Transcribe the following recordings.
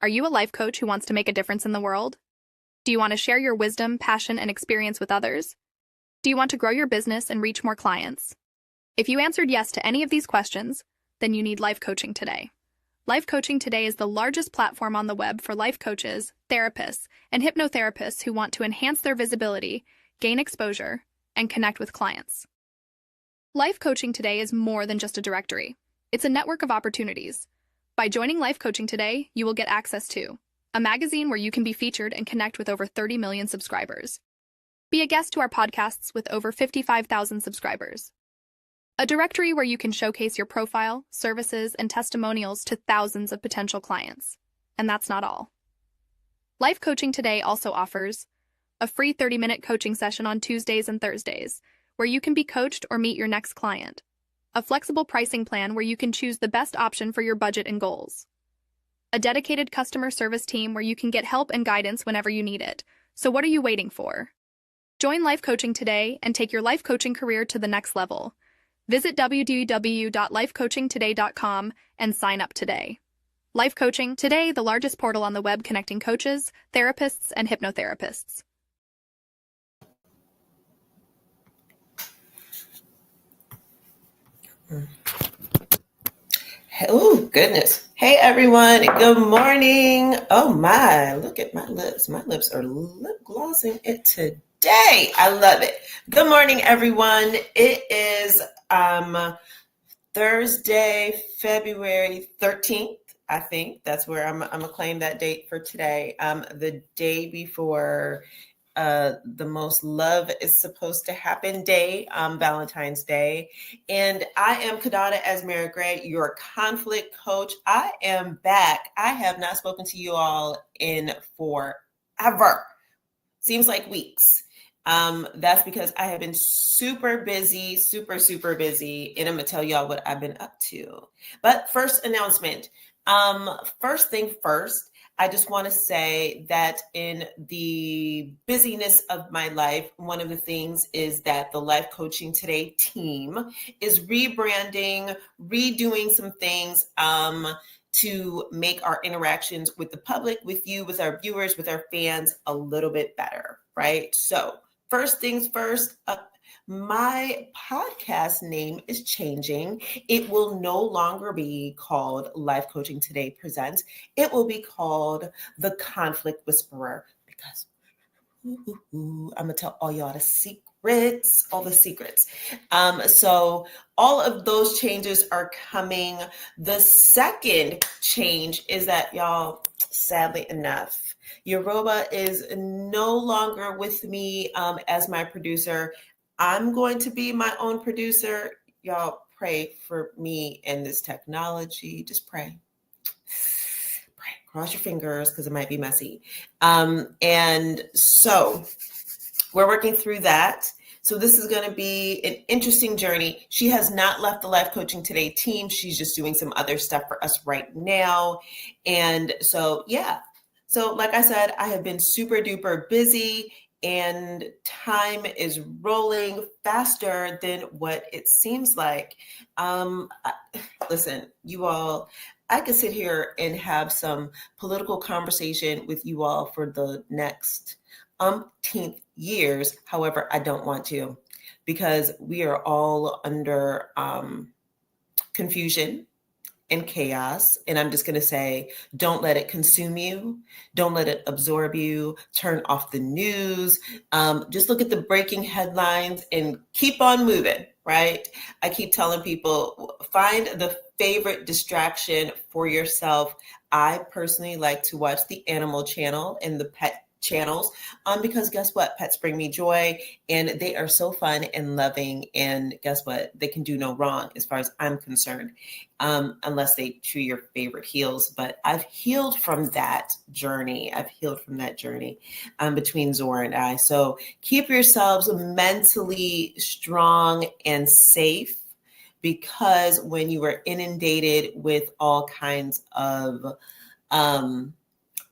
Are you a life coach who wants to make a difference in the world? Do you want to share your wisdom, passion, and experience with others? Do you want to grow your business and reach more clients? If you answered yes to any of these questions, then you need Life Coaching Today. Life Coaching Today is the largest platform on the web for life coaches, therapists, and hypnotherapists who want to enhance their visibility, gain exposure, and connect with clients. Life Coaching Today is more than just a directory. It's a network of opportunities. By joining Life Coaching Today, you will get access to a magazine where you can be featured and connect with over 30 million subscribers. Be a guest to our podcasts with over 55,000 subscribers. A directory where you can showcase your profile, services, and testimonials to thousands of potential clients. And that's not all. Life Coaching Today also offers a free 30-minute coaching session on Tuesdays and Thursdays, where you can be coached or meet your next client. A flexible pricing plan where you can choose the best option for your budget and goals. A dedicated customer service team where you can get help and guidance whenever you need it. So what are you waiting for? Join Life Coaching Today and take your life coaching career to the next level. Visit www.lifecoachingtoday.com and sign up today. Life Coaching Today, the largest portal on the web connecting coaches, therapists, and hypnotherapists. Oh, goodness. Hey, everyone. Good morning. Oh, my. Look at my lips. My lips are lip glossing it today. I love it. Good morning, everyone. It is Thursday, February 13th. I think that's where I'm going to claim that date for today. The day before the most love is supposed to happen day, Valentine's Day. And I am Kadada Esmera Gray, your conflict coach. I am back. I have not spoken to you all in forever. Seems like weeks. That's because I have been super busy, super busy. And I'm going to tell y'all what I've been up to. But first announcement. First thing first, I just want to say that in the busyness of my life, one of the things is that the Life Coaching Today team is rebranding, redoing some things to make our interactions with the public, with you, with our viewers, with our fans a little bit better, right? So first things first, my podcast name is changing. It will no longer be called Life Coaching Today Presents. It will be called The Conflict Whisperer because I'm going to tell all y'all the secrets, all the secrets. So all of those changes are coming. The second change is that, y'all, sadly enough, Yoruba is no longer with me as my producer. I'm going to be my own producer. Y'all pray for me and this technology. Just pray. Pray. Cross your fingers because it might be messy. And so we're working through that. So this is going to be an interesting journey. She has not left the Life Coaching Today team. She's just doing some other stuff for us right now. And so, yeah. So like I said, I have been super duper busy. And time is rolling faster than what it seems like. Listen, you all, I could sit here and have some political conversation with you all for the next umpteenth years. However, I don't want to because we are all under confusion and chaos. And I'm just going to say, don't let it consume you. Don't let it absorb you. Turn off the news. Just look at the breaking headlines and keep on moving, right? I keep telling people, find the favorite distraction for yourself. I personally like to watch the Animal Channel and the Pet channels because guess what? Pets bring me joy and they are so fun and loving. And guess what? They can do no wrong as far as I'm concerned, unless they chew your favorite heels. But I've healed from that journey. Between Zora and I. So keep yourselves mentally strong and safe because when you are inundated with all kinds of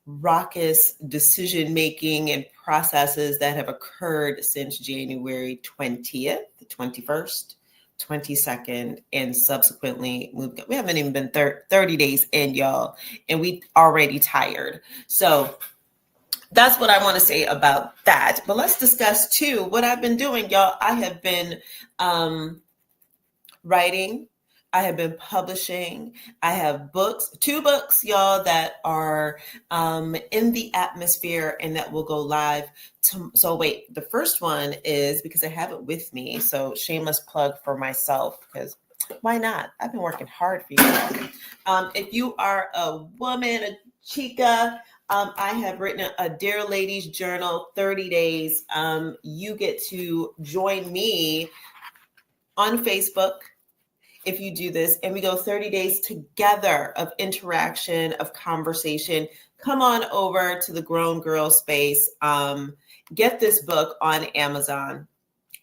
raucous decision-making and processes that have occurred since January 20th, the 21st, 22nd and subsequently moved. We haven't even been 30 days in, y'all, and we already tired. So that's what I want to say about that. But let's discuss too what I've been doing, y'all. I have been writing. I have been publishing. I have books, 2 books, y'all, that are in the atmosphere and that will go live. So wait, the first one is, because I have it with me, so shameless plug for myself, because why not? I've been working hard for you. If you are a woman, a chica, I have written a Dear Ladies Journal, 30 days. You get to join me on Facebook if you do this, and we go 30 days together of interaction, of conversation. Come on over to the Grown Girl Space. Get this book on Amazon.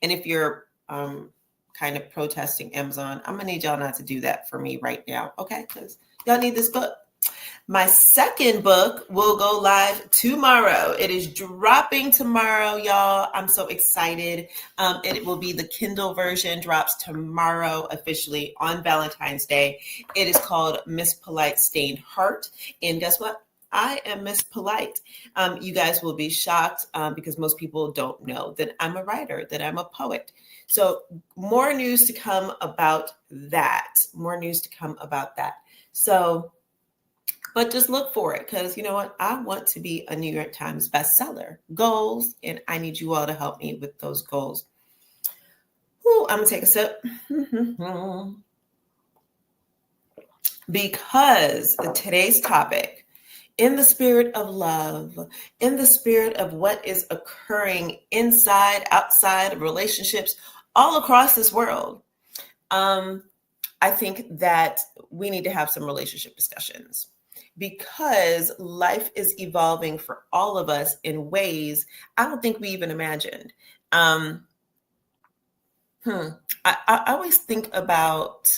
And if you're kind of protesting Amazon, I'm gonna need y'all not to do that for me right now, okay? Because y'all need this book. My second book will go live tomorrow. It is dropping tomorrow, y'all. I'm so excited. It will be the Kindle version, drops tomorrow officially on Valentine's Day. It is called Miss Polite Stained Heart. And guess what? I am Miss Polite. You guys will be shocked because most people don't know that I'm a writer, that I'm a poet. So more news to come about that. More news to come about that. So, but just look for it, because you know what? I want to be a New York Times bestseller. Goals, and I need you all to help me with those goals. Ooh, I'm going to take a sip. Because today's topic, in the spirit of love, in the spirit of what is occurring inside, outside of relationships all across this world, I think that we need to have some relationship discussions, because life is evolving for all of us in ways I don't think we even imagined. I always think about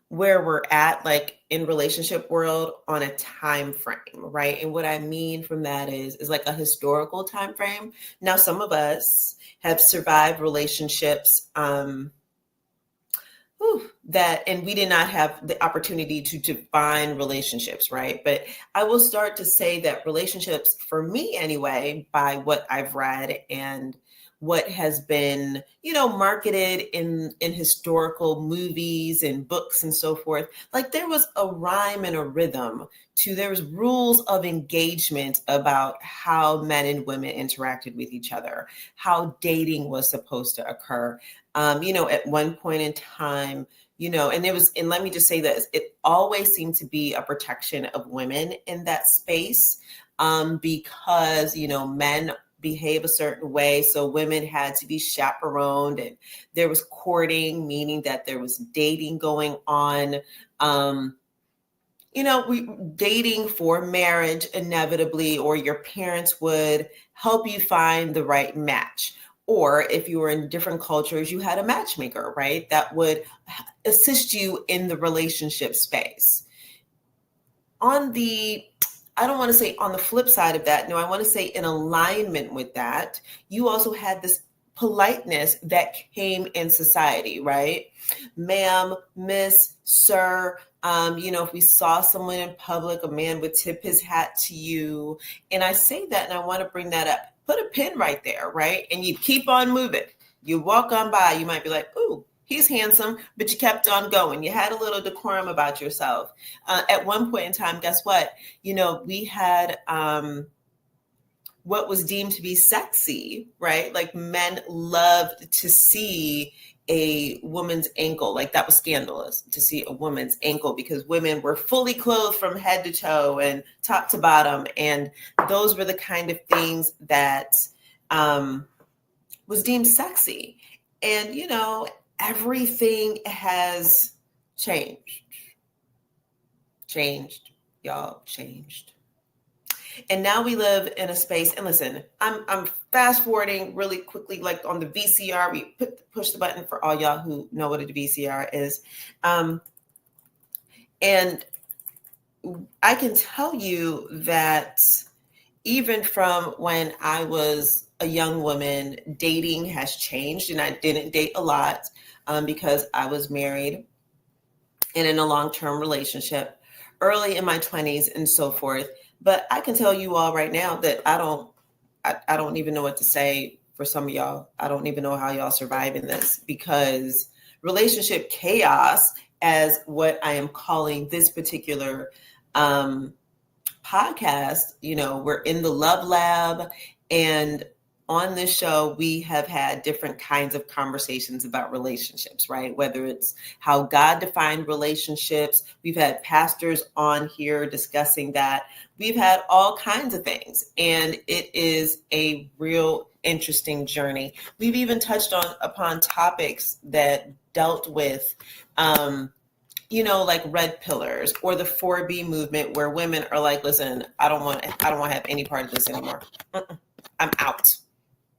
where we're at, like in relationship world, on a time frame, right? And what I mean from that is like a historical time frame. Now, some of us have survived relationships and we did not have the opportunity to define relationships, right? But I will start to say that relationships, for me anyway, by what I've read and what has been, marketed in historical movies and books and so forth, like there was a rhyme and a rhythm to, there was rules of engagement about how men and women interacted with each other, how dating was supposed to occur. At one point in time, and let me just say this, it always seemed to be a protection of women in that space, because, men behave a certain way. So women had to be chaperoned, and there was courting, meaning that there was dating going on. We dating for marriage inevitably, or your parents would help you find the right match. Or if you were in different cultures, you had a matchmaker, right? That would assist you in the relationship space. I don't want to say on the flip side of that. No, I want to say in alignment with that, you also had this politeness that came in society, right? Ma'am, miss, sir. If we saw someone in public, a man would tip his hat to you. And I say that, and I want to bring that up. Put a pin right there, right? And you keep on moving. You walk on by, you might be like, ooh, he's handsome, but you kept on going. You had a little decorum about yourself. At one point in time, guess what? We had what was deemed to be sexy, right? Like men loved to see a woman's ankle. Like that was scandalous to see a woman's ankle, because women were fully clothed from head to toe and top to bottom. And those were the kind of things that was deemed sexy. And, everything has changed, y'all, changed. And now we live in a space, and listen, I'm fast forwarding really quickly, like on the VCR, we push the button for all y'all who know what a VCR is. And I can tell you that even from when I was a young woman, dating has changed, and I didn't date a lot. because I was married and in a long-term relationship early in my 20s and so forth. But I can tell you all right now that I don't even know what to say for some of y'all. I don't even know how y'all survive in this, because relationship chaos, as what I am calling this particular podcast, we're in the Love Lab, and on this show, we have had different kinds of conversations about relationships, right? Whether it's how God defined relationships, we've had pastors on here discussing that. We've had all kinds of things, and it is a real interesting journey. We've even touched upon topics that dealt with, like red pillars or the 4B movement, where women are like, listen, I don't want to have any part of this anymore. I'm out.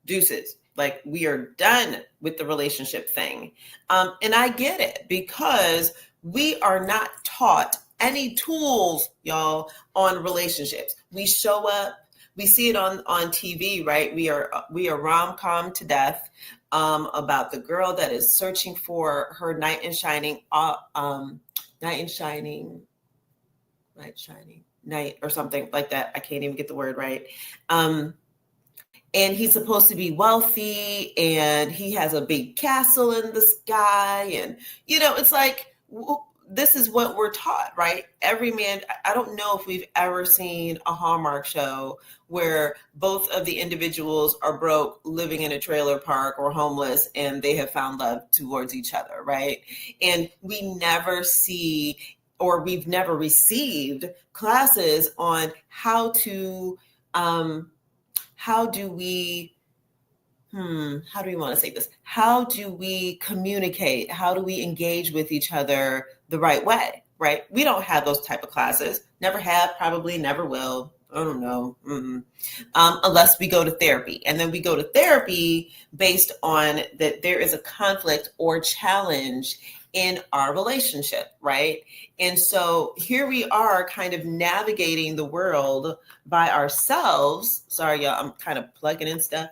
Deuces. Like, we are done with the relationship thing. And I get it, because we are not taught any tools, y'all, on relationships. We show up, we see it on TV, right? We are rom-com to death, about the girl that is searching for her knight in shining, knight or something like that. I can't even get the word right. And he's supposed to be wealthy, and he has a big castle in the sky. And, it's like, this is what we're taught, right? Every man, I don't know if we've ever seen a Hallmark show where both of the individuals are broke, living in a trailer park, or homeless, and they have found love towards each other, right? And we never see, or we've never received classes on how do we want to say this? How do we communicate? How do we engage with each other the right way, right? We don't have those type of classes. Never have, probably never will. I don't know. Unless we go to therapy. And then we go to therapy based on that there is a conflict or challenge in our relationship, right? And so here we are, kind of navigating the world by ourselves. Sorry, y'all, I'm kind of plugging in stuff.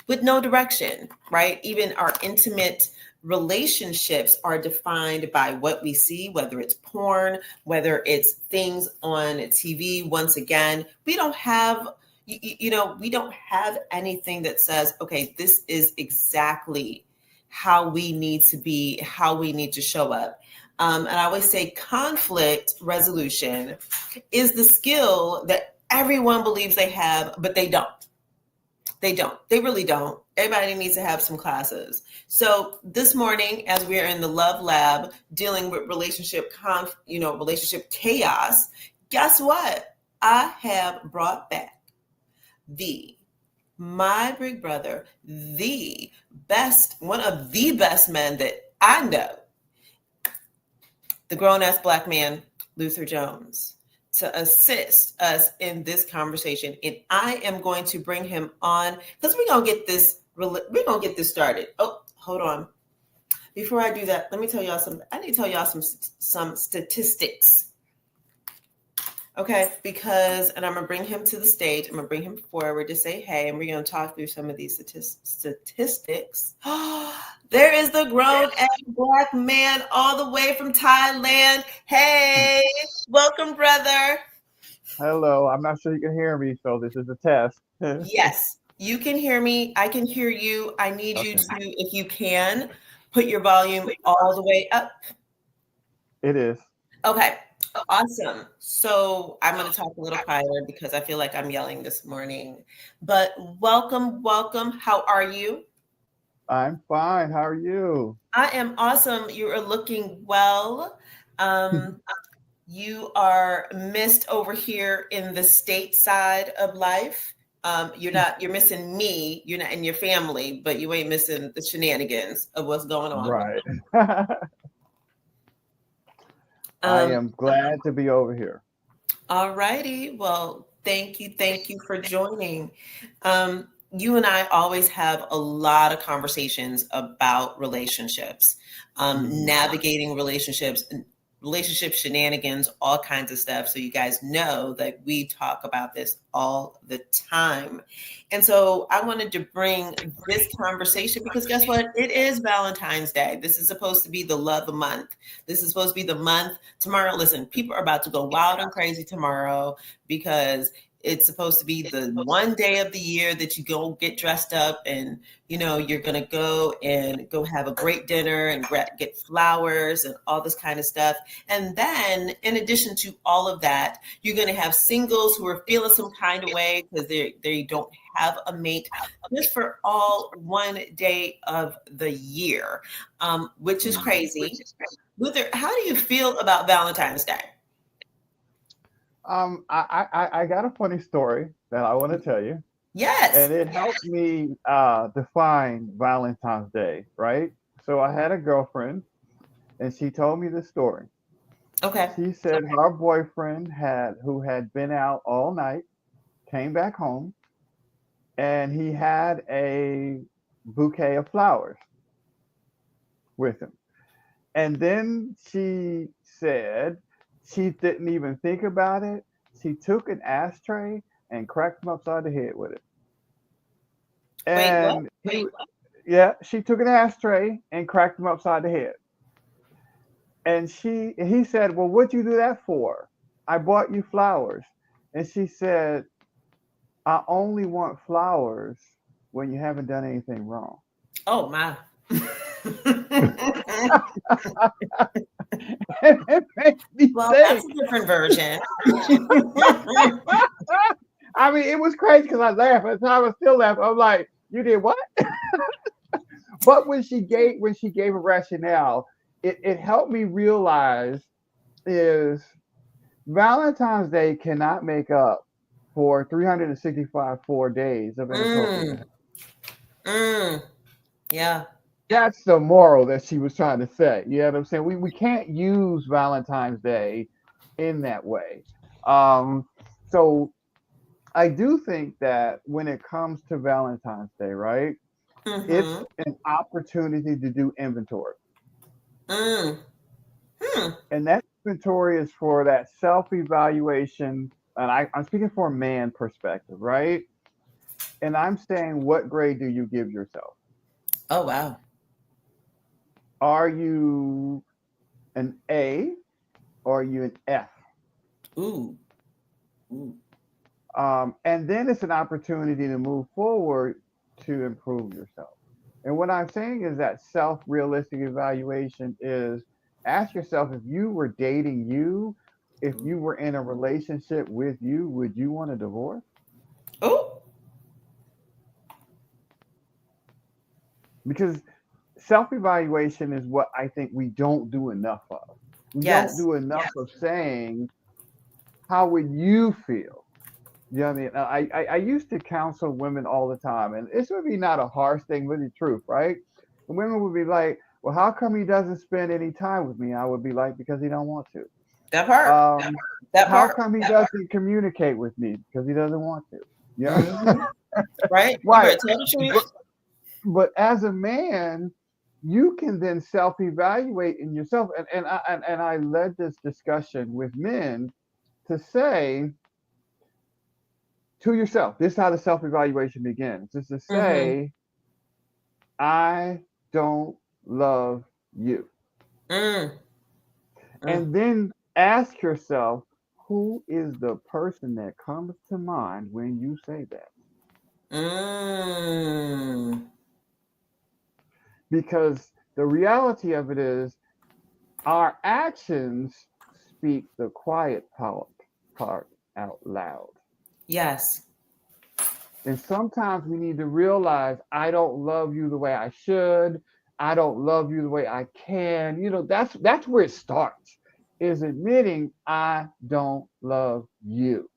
With no direction, right? Even our intimate relationships are defined by what we see, whether it's porn, whether it's things on TV. Once again, we don't have, we don't have anything that says, okay, this is exactly how we need to be, how we need to show up. And I always say conflict resolution is the skill that everyone believes they have, but they don't. They don't. They really don't. Everybody needs to have some classes. So this morning, as we are in the Love Lab dealing with relationship chaos, guess what? I have brought back my big brother, one of the best men that I know, the grown-ass Black man, Luther Jones, to assist us in this conversation. And I am going to bring him on because we're going to get this started. Oh, hold on. Before I do that, let me tell y'all I need to tell y'all some statistics. Okay, and I'm going to bring him to the stage. I'm going to bring him forward to say hey, and we're going to talk through some of these statistics. There is the grown-ass Black man all the way from Thailand. Hey, welcome, brother. Hello. I'm not sure you can hear me, so this is a test. Yes, you can hear me. I can hear you. I need you to, if you can, put your volume all the way up. It is. Okay, awesome. So I'm going to talk a little quieter because I feel like I'm yelling this morning. But welcome. How are you? I'm fine. How are you? I am awesome. You are looking well. You are missed over here in the state side of life. You're missing me. You're not in your family, but you ain't missing the shenanigans of what's going on. Right. I am glad to be over here. All righty. Well, thank you for joining. You and I always have a lot of conversations about relationships, navigating relationships, relationship shenanigans, all kinds of stuff. So you guys know that we talk about this all the time. And so I wanted to bring this conversation because guess what? It is Valentine's Day. This is supposed to be the love month. This is supposed to be the month. Tomorrow, listen, people are about to go wild and crazy tomorrow because it's supposed to be the one day of the year that you go get dressed up and, you're going to go have a great dinner and get flowers and all this kind of stuff. And then in addition to all of that, you're going to have singles who are feeling some kind of way because they don't have a mate just for all one day of the year, which is crazy. Luther, how do you feel about Valentine's Day? I got a funny story that I want to tell you. Yes. And it helped me define Valentine's Day, right? So I had a girlfriend and she told me the story. Okay. She said her boyfriend who had been out all night, came back home, and he had a bouquet of flowers with him. And then she said she didn't even think about it. She took an ashtray and cracked him upside the head with it. And she took an ashtray and cracked him upside the head. And he said, "Well, what'd you do that for?" "I bought you flowers." And she said, "I only want flowers when you haven't done anything wrong." Oh my. That's a different version. I mean, it was crazy because I laughed. At the time, I still laugh. I'm like, "You did what?" But when she gave a rationale, it helped me realize is Valentine's Day cannot make up for 365 days of inappropriate. Yeah. That's the moral that she was trying to say. You know what I'm saying? We can't use Valentine's Day in that way. So I do think that when it comes to Valentine's Day, right, it's an opportunity to do inventory. And that inventory is for that self-evaluation. And I'm speaking from a man perspective, right? And I'm saying, what grade do you give yourself? Oh, wow. Are you an A or are you an F? Ooh. And then it's an opportunity to move forward to improve yourself. And what I'm saying is that self-realistic evaluation is ask yourself, if you were dating you, if you were in a relationship with you, would you want a divorce? Oh. Because self-evaluation is what I think we don't do enough of. We don't do enough of saying, how would you feel? You know what I mean? I used to counsel women all the time, and this would be not a harsh thing, but the truth, right? The women would be like, "Well, how come he doesn't spend any time with me?" I would be like, "Because he don't want to." That part. How come he doesn't communicate with me? Because he doesn't want to. Yeah. Right. Right. But as a man, you can then self-evaluate in yourself. And I led this discussion with men to say to yourself, this is how the self-evaluation begins, is to say, I don't love you. And then ask yourself, who is the person that comes to mind when you say that? Because the reality of it is our actions speak the quiet part out loud. Yes. And sometimes we need to realize, I don't love you the way I should. I don't love you the way I can. You know, that's where it starts, is admitting I don't love you.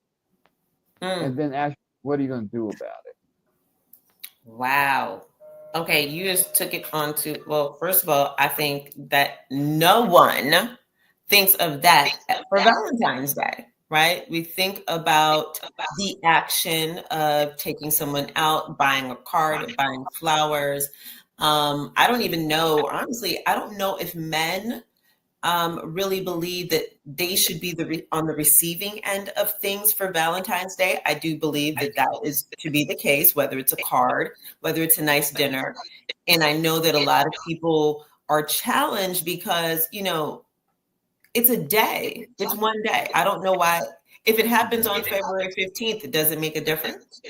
And then ask, what are you going to do about it? Wow. Okay, you just took it on to, well, first of all, I think that no one thinks of that for Valentine's Day, right? We think about the action of taking someone out, buying a card, buying flowers. I don't even know, honestly, I don't know if men really believe that they should be on the receiving end of things for Valentine's Day. I do believe that that is to be the case, whether it's a card, whether it's a nice dinner. And I know that a lot of people are challenged because, it's a day. It's one day. I don't know why. If it happens on February 15th, it doesn't make a difference.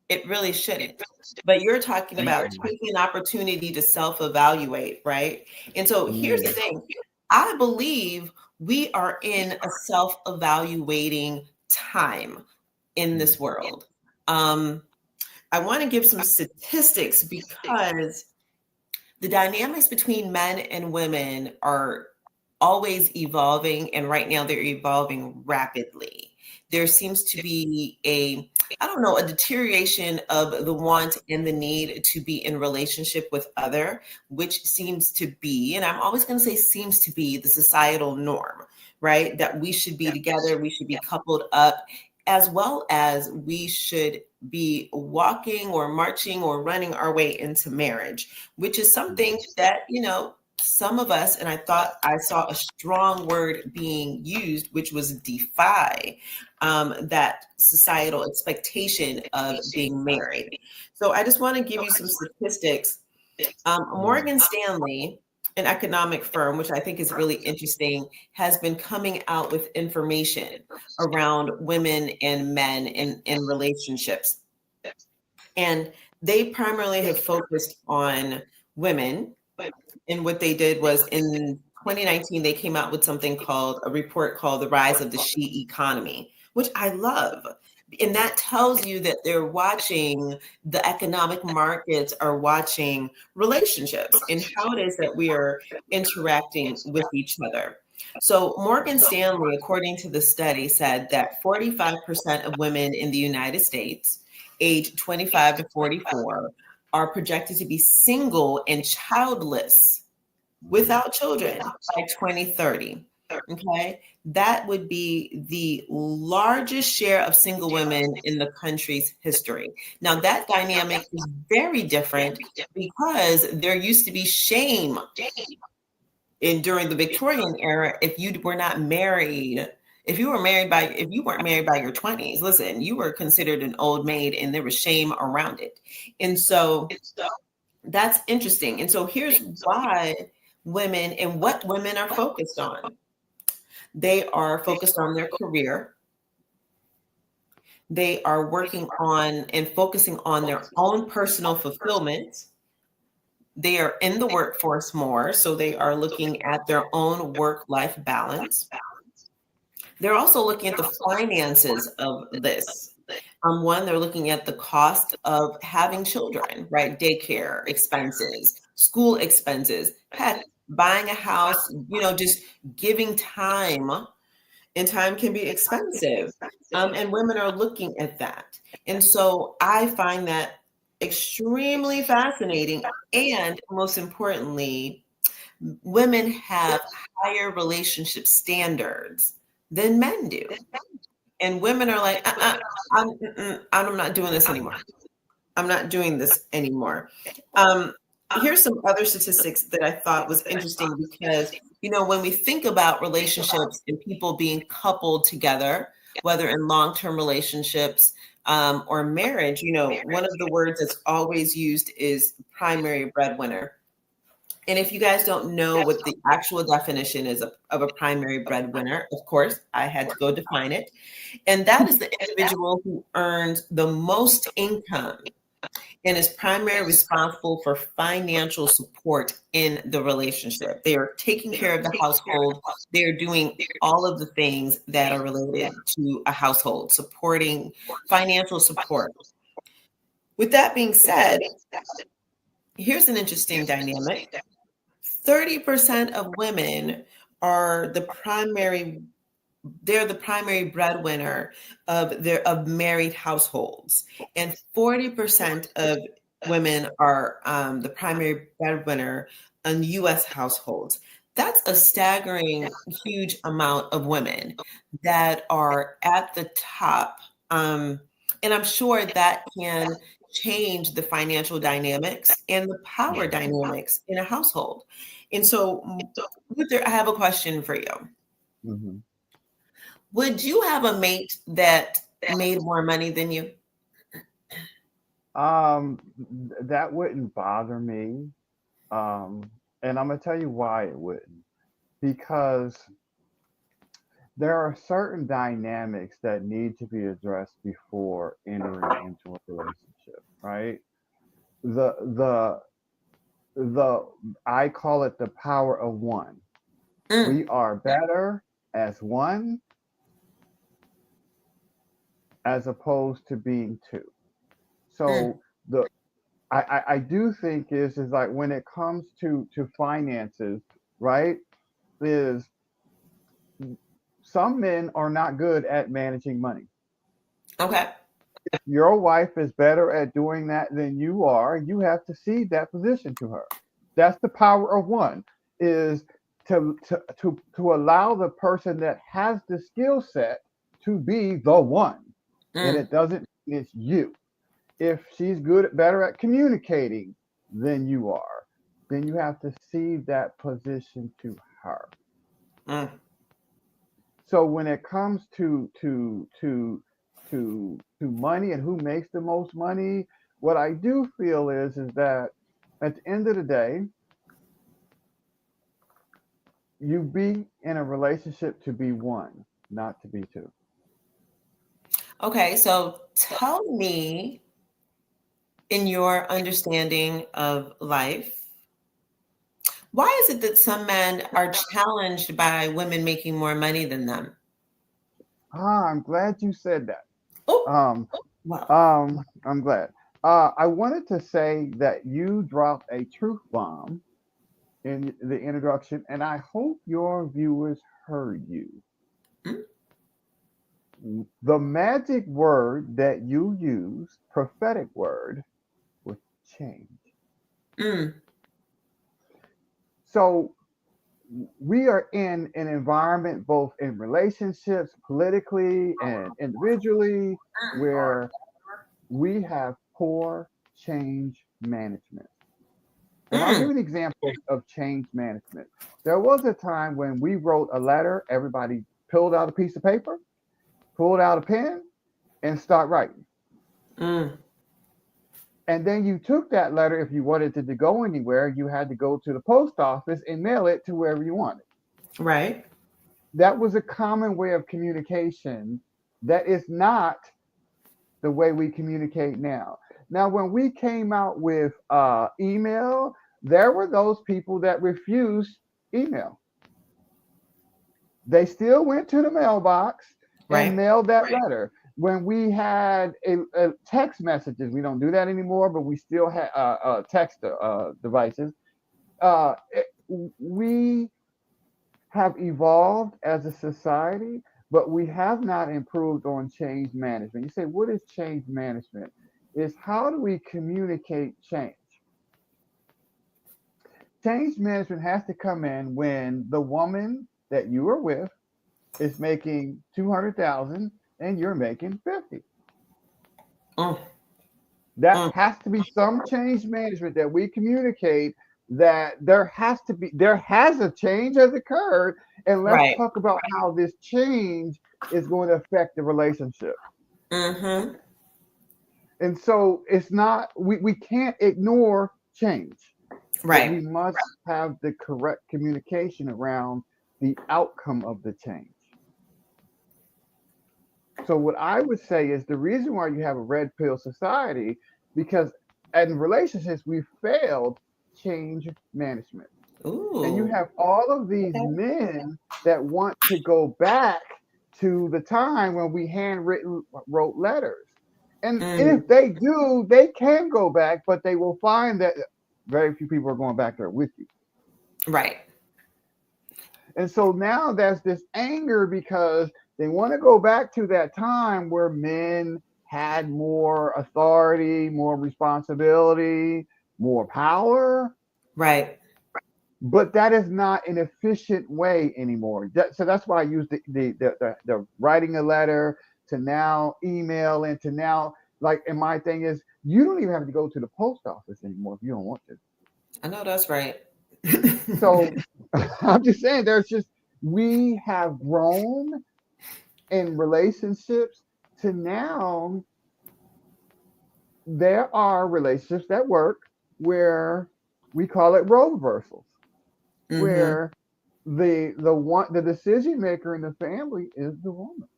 It really shouldn't. But you're talking about taking an opportunity to self-evaluate, right? And so here's the thing. I believe we are in a self-evaluating time in this world. I want to give some statistics because the dynamics between men and women are always evolving, and right now they're evolving rapidly. There seems to be a deterioration of the want and the need to be in relationship with other, which seems to be, and I'm always going to say seems to be, the societal norm, right? That we should be together, we should be coupled up, as well as we should be walking or marching or running our way into marriage, which is something that, some of us, and I thought I saw a strong word being used, which was defy that societal expectation of being married. So I just want to give you some statistics. Morgan Stanley, an economic firm, which I think is really interesting, has been coming out with information around women and men in relationships. And they primarily have focused on women. And what they did was in 2019, they came out with a report called The Rise of the She Economy, which I love. And that tells you that they're watching, the economic markets are watching relationships and how it is that we are interacting with each other. So Morgan Stanley, according to the study, said that 45% of women in the United States, age 25 to 44, are projected to be single and childless without children by 2030. Okay. That would be the largest share of single women in the country's history. Now, that dynamic is very different because there used to be shame during the Victorian era if you were not married. If you weren't married by your 20s, listen, you were considered an old maid and there was shame around it. And so that's interesting. And so here's why women and what women are focused on. They are focused on their career. They are working on and focusing on their own personal fulfillment. They are in the workforce more, so they are looking at their own work-life balance. They're also looking at the finances of this. One, they're looking at the cost of having children, right? Daycare expenses, school expenses, heck, buying a house, just giving time, and time can be expensive. And women are looking at that. And so I find that extremely fascinating. And most importantly, women have higher relationship standards than men do. And women are like, I'm not doing this anymore. I'm not doing this anymore. Here's some other statistics that I thought was interesting because, when we think about relationships and people being coupled together, whether in long-term relationships or marriage, one of the words that's always used is primary breadwinner. And if you guys don't know what the actual definition is of a primary breadwinner, of course, I had to go define it. And that is the individual who earns the most income and is primarily responsible for financial support in the relationship. They are taking care of the household. They are doing all of the things that are related to a household, supporting financial support. With that being said, here's an interesting dynamic. 30% of women are the primary breadwinner of married households, and 40% of women are the primary breadwinner in U.S. households. That's a staggering, huge amount of women that are at the top. And I'm sure that can change the financial dynamics and the power dynamics in a household. And so, Luther, I have a question for you. Mm-hmm. Would you have a mate that made more money than you? That wouldn't bother me. And I'm gonna tell you why it wouldn't. Because there are certain dynamics that need to be addressed before entering into a relationship, right? The the the I call it the power of one. Mm, We are better as one as opposed to being two. mm, So the I do think is like when it comes to finances, right? Is some men are not good at managing money. okay. If your wife is better at doing that than you are, you have to cede that position to her. That's the power of one, is to allow the person that has the skill set to be the one. And Mm, it doesn't mean it's you. If she's better at communicating than you are, then you have to cede that position to her. mm. So when it comes to money and who makes the most money, what I do feel is that at the end of the day, you be in a relationship to be one, not to be two. Okay, so tell me, in your understanding of life, why is it that some men are challenged by women making more money than them? I'm glad you said that. Oh, Um, well, I'm glad. I wanted to say that you dropped a truth bomb in the introduction, and I hope your viewers heard you. mm, The magic word that you use, prophetic word, was change. mm, So we are in an environment, both in relationships, politically, and individually, where we have poor change management. And I'll give mm, you an example of change management. There was a time when we wrote a letter, everybody pulled out a piece of paper, pulled out a pen, and start writing. mm. And then you took that letter, if you wanted it to go anywhere, you had to go to the post office and mail it to wherever you wanted. Right. That was a common way of communication. That is not the way we communicate now. Now, when we came out with email, there were those people that refused email. They still went to the mailbox and Right. mailed that letter. When we had a text messages, we don't do that anymore, but we still have text devices. We have evolved as a society, but we have not improved on change management. You say, what is change management? Is how do we communicate change? Change management has to come in when the woman that you are with is making 200,000 and you're making 50. Mm, That mm. has to be some change management that we communicate that there has a change has occurred, and let's Right. talk about how this change is going to affect the relationship. Mm-hmm. And so it's not we can't ignore change, but we Right. must have the correct communication around the outcome of the change. So what I would say is the reason why you have a red pill society, because in relationships we failed change management. And you Ooh. have all of these Okay. men that want to go back to the time when we handwritten wrote letters. And Mm, if they do, they can go back, but they will find that very few people are going back there with you. right. And so now there's this anger because they want to go back to that time where men had more authority, more responsibility, more power, Right. but that is not an efficient way anymore. So that's why I use the writing a letter to now email and to now, like, and my thing is you don't even have to go to the post office anymore if you don't want to. I know that's right. So I'm just saying, we have grown in relationships to now there are relationships that work where we call it role reversals, Mm-hmm. where the decision maker in the family is the woman,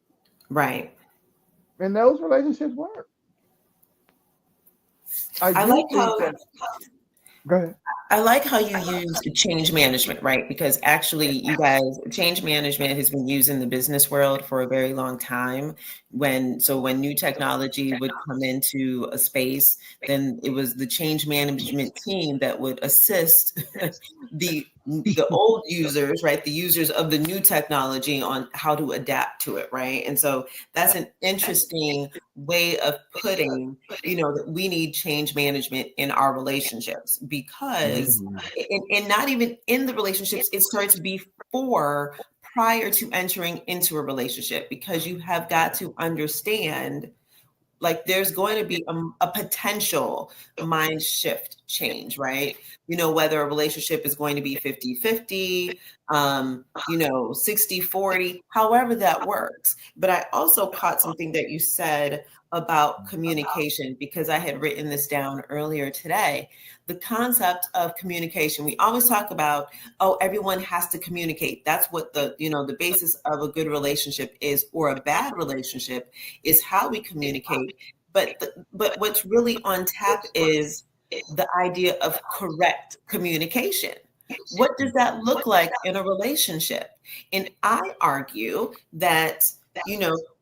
Right. and those relationships work. I I do like think how that. Go ahead. I like how you use change management, right? Because actually, you guys, change management has been used in the business world for a very long time. When new technology would come into a space, then it was the change management team that would assist the old users, right? The users of the new technology on how to adapt to it, right? And so that's an interesting way of putting, that we need change management in our relationships, because Mhm. and not even in the relationships, it starts before, prior to entering into a relationship, because you have got to understand, like, there's going to be a potential mind shift change, right? Whether a relationship is going to be 50-50, 60-40, however that works. But I also caught something that you said about communication, because I had written this down earlier today. The concept of communication. We always talk about, oh, everyone has to communicate. That's what the basis of a good relationship is, or a bad relationship is how we communicate. But what's really on tap is the idea of correct communication. What does that look like in a relationship? And I argue that,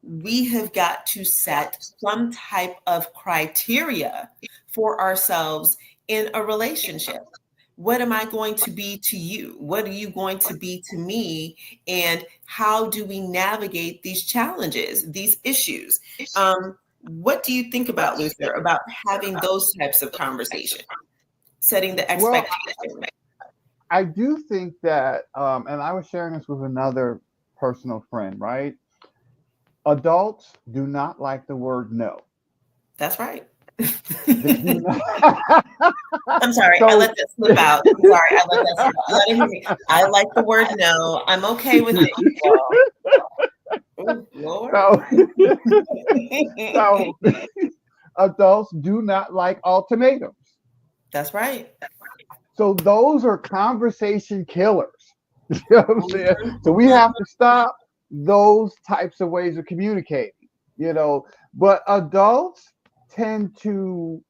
we have got to set some type of criteria for ourselves in a relationship. What am I going to be to you? What are you going to be to me? And how do we navigate these challenges, these issues? What do you think about, Luther, about having those types of conversations, setting the Well, expectation? I do think that, and I was sharing this with another personal friend, right? Adults do not like the word no. That's right. They do not. I'm sorry, I So, let that slip out. I'm sorry, I let that slip out. Let it hear me. I like the word no. I'm okay with it, you all. Oh, Lord. so, so adults do not like ultimatums. That's right. So those are conversation killers. You know what I'm saying? So we Mhm. have to stop those types of ways of communicating, But adults tend to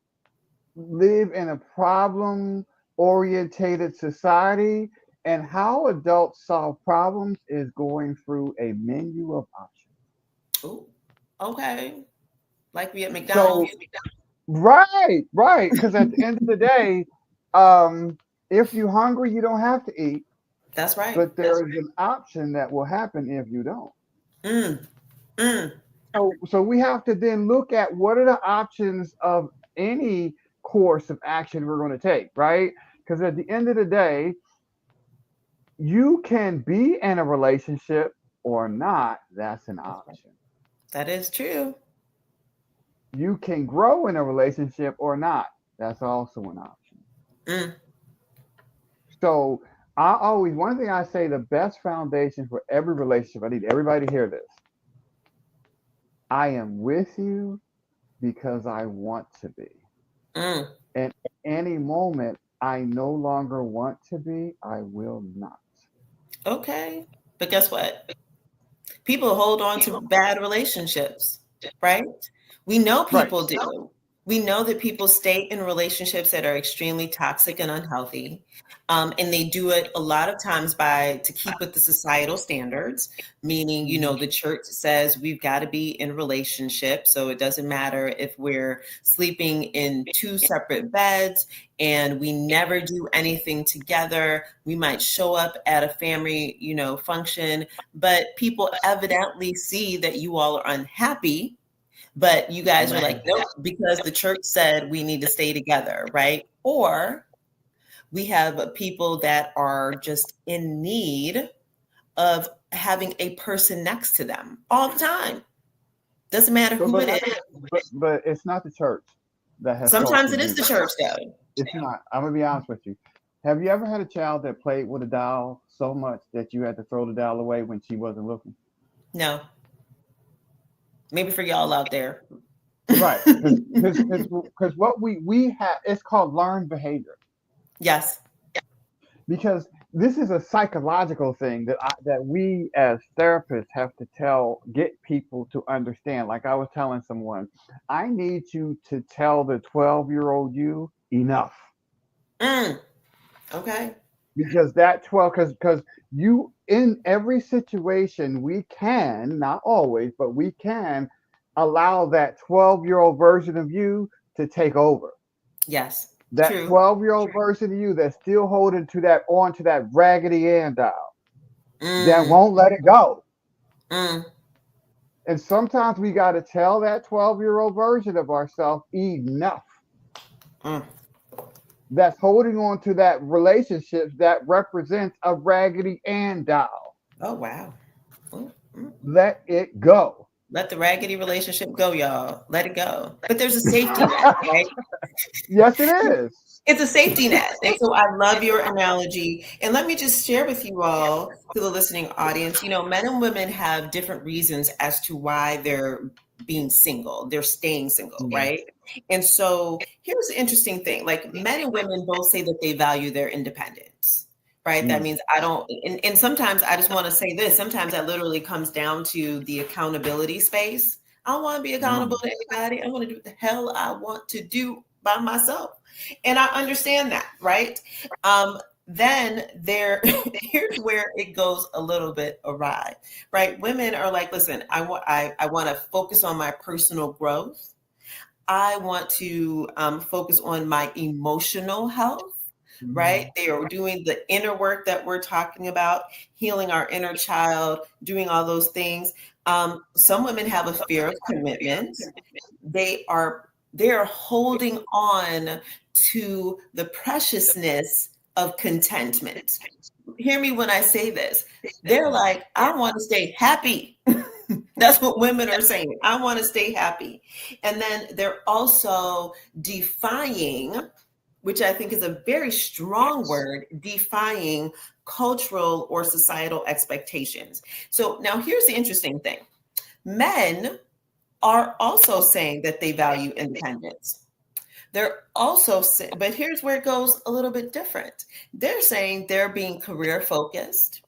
live in a problem orientated society, and how adults solve problems is going through a menu of options. Ooh, okay. Like we at So McDonald's. right, because at the end of the day, if you're hungry, you don't have to eat, That's right. but there is an option that will happen if you don't. Mm, mm. So we have to then look at what are the options of any course of action we're going to take, right? Because at the end of the day, you can be in a relationship or not. That's an option. That is true. You can grow in a relationship or not. That's also an option. Mm. So one thing I say, the best foundation for every relationship, I need everybody to hear this. I am with you because I want to be. Mm. And any moment I no longer want to be, I will not. Okay. But guess what? People hold on to bad relationships, right? We know Right. people do. We know that people stay in relationships that are extremely toxic and unhealthy. And they do it a lot of times to keep with the societal standards, meaning, Mhm. the church says we've got to be in relationship. So it doesn't matter if we're sleeping in two separate beds and we never do anything together. We might show up at a family, function, but people evidently see that you all are unhappy, but you guys are like, nope, because the church said we need to stay together, right? Or we have people that are just in need of having a person next to them all the time. Doesn't matter But who but, it I, is. but it's not the church. that has taught Sometimes you it is the that. church, though. It's not. I'm gonna be honest with you. Have you ever had a child that played with a doll so much that you had to throw the doll away when she wasn't looking? No. Maybe for y'all out there. Right. Because what we have, it's called learned behavior. Yes. Because this is a psychological thing that we as therapists have to get people to understand. Like I was telling someone, I need you to tell the 12-year-old you enough. Okay. Because that 12, because you, in every situation, we can, not always, but we can allow that 12-year-old version of you to take over. Yes. That True. 12-year-old version of you that's still holding onto that Raggedy Ann doll that won't let it go. And sometimes we got to tell that 12-year-old version of ourselves enough. That's holding on to that relationship that represents a Raggedy Ann doll. Oh, wow. Let it go. Let the raggedy relationship go, y'all. Let it go. But there's a safety net, right? Yes, it is. It's a safety net. And so I love your analogy. And let me just share with you all, to the listening audience, men and women have different reasons as to why they're being single. They're staying single, right? And so here's the interesting thing. Like men and women both say that they value their independence. Right. That means I don't. And sometimes I just want to say this. Sometimes that literally comes down to the accountability space. I don't want to be accountable to anybody. I want to do what the hell I want to do by myself. And I understand that. Right. Then here's where it goes a little bit awry. Right. Women are like, listen, I want to focus on my personal growth. I want to focus on my emotional health. Right? They are doing the inner work that we're talking about, healing our inner child, doing all those things. Some women have a fear of commitment. They are holding on to the preciousness of contentment. Hear me when I say this. They're like, I want to stay happy. That's what women are saying. I want to stay happy. And then they're also defying, which I think is a very strong word, defying cultural or societal expectations. So now here's the interesting thing. Men are also saying that they value independence. They're also saying, but here's where it goes a little bit different. They're saying they're being career focused.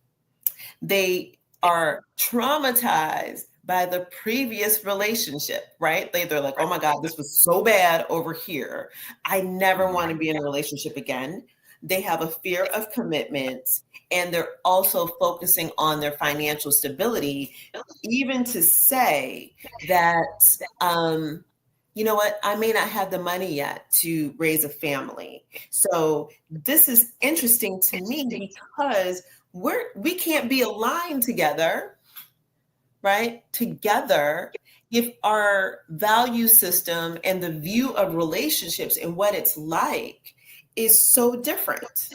They are traumatized by the previous relationship, right? They're like, oh my God, this was so bad over here. I never want to be in a relationship again. They have a fear of commitment, and they're also focusing on their financial stability, even to say that, you know what, I may not have the money yet to raise a family. So this is interesting to me because we can't be aligned together, right? Together, if our value system and the view of relationships and what it's like is so different.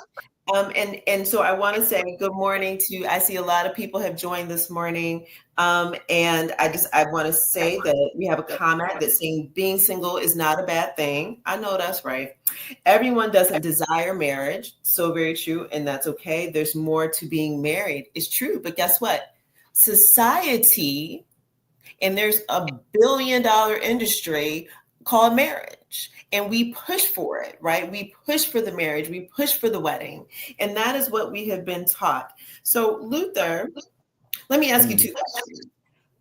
And so I want to say good morning I see a lot of people have joined this morning. And I want to say that we have a comment that's saying being single is not a bad thing. I know that's right. Everyone doesn't desire marriage. So very true. And that's okay. There's more to being married. It's true. But guess what? Society, and there's a $1 billion industry called marriage, and we push for it, right? We push for the marriage, we push for the wedding, and that is what we have been taught. So Luther, let me ask you two questions.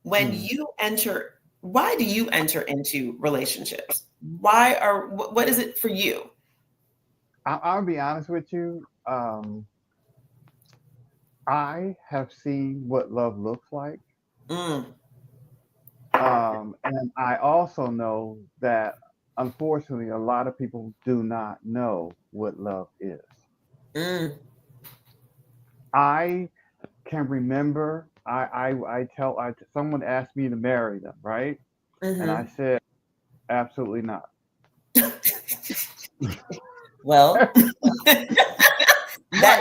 Why do you enter into relationships? What is it for you? I'll be honest with you. I have seen what love looks like. And I also know that, unfortunately, a lot of people do not know what love is. I can remember, someone asked me to marry them, right? And I said, absolutely not. Well, I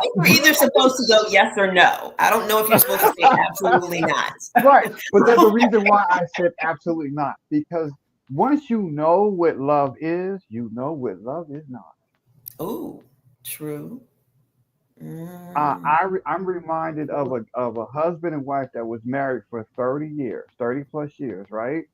think we're either supposed to go yes or no. I don't know if you're supposed to say absolutely not. Right. But there's a reason why I said absolutely not. Because once you know what love is, you know what love is not. Oh, true. I'm reminded of a husband and wife that was married for 30 years, 30 plus years, right?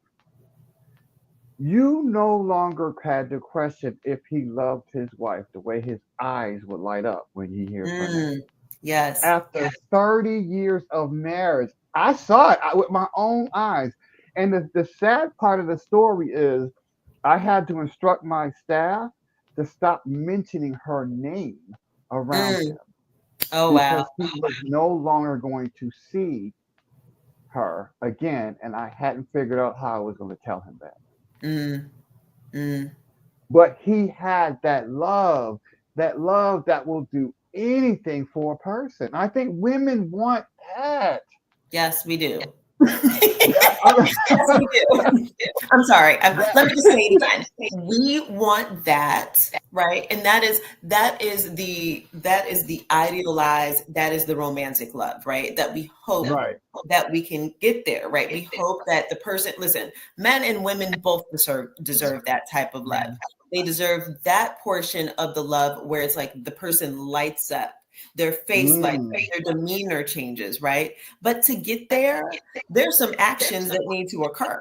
You no longer had to question if he loved his wife the way his eyes would light up when he hears her name. Yes. After 30 years of marriage, I saw it with my own eyes. And the sad part of the story is I had to instruct my staff to stop mentioning her name around Mm. him Oh, wow. because he was no longer going to see her again. And I hadn't figured out how I was going to tell him that. Mm. Mm. But he had that love that will do anything for a person. I think women want that. Yes, we do. That, Yes, we do. I'm sorry. Let me that, just say it again. We want that, right? And that is the idealized, that is the romantic love, right? That we hope right. that we can get there, right? We hope that the person, listen, men and women both deserve that type of love. They deserve that portion of the love where it's like the person lights up, their face lights up, Mm. their demeanor changes, right? But to get there, there's some actions that need to occur,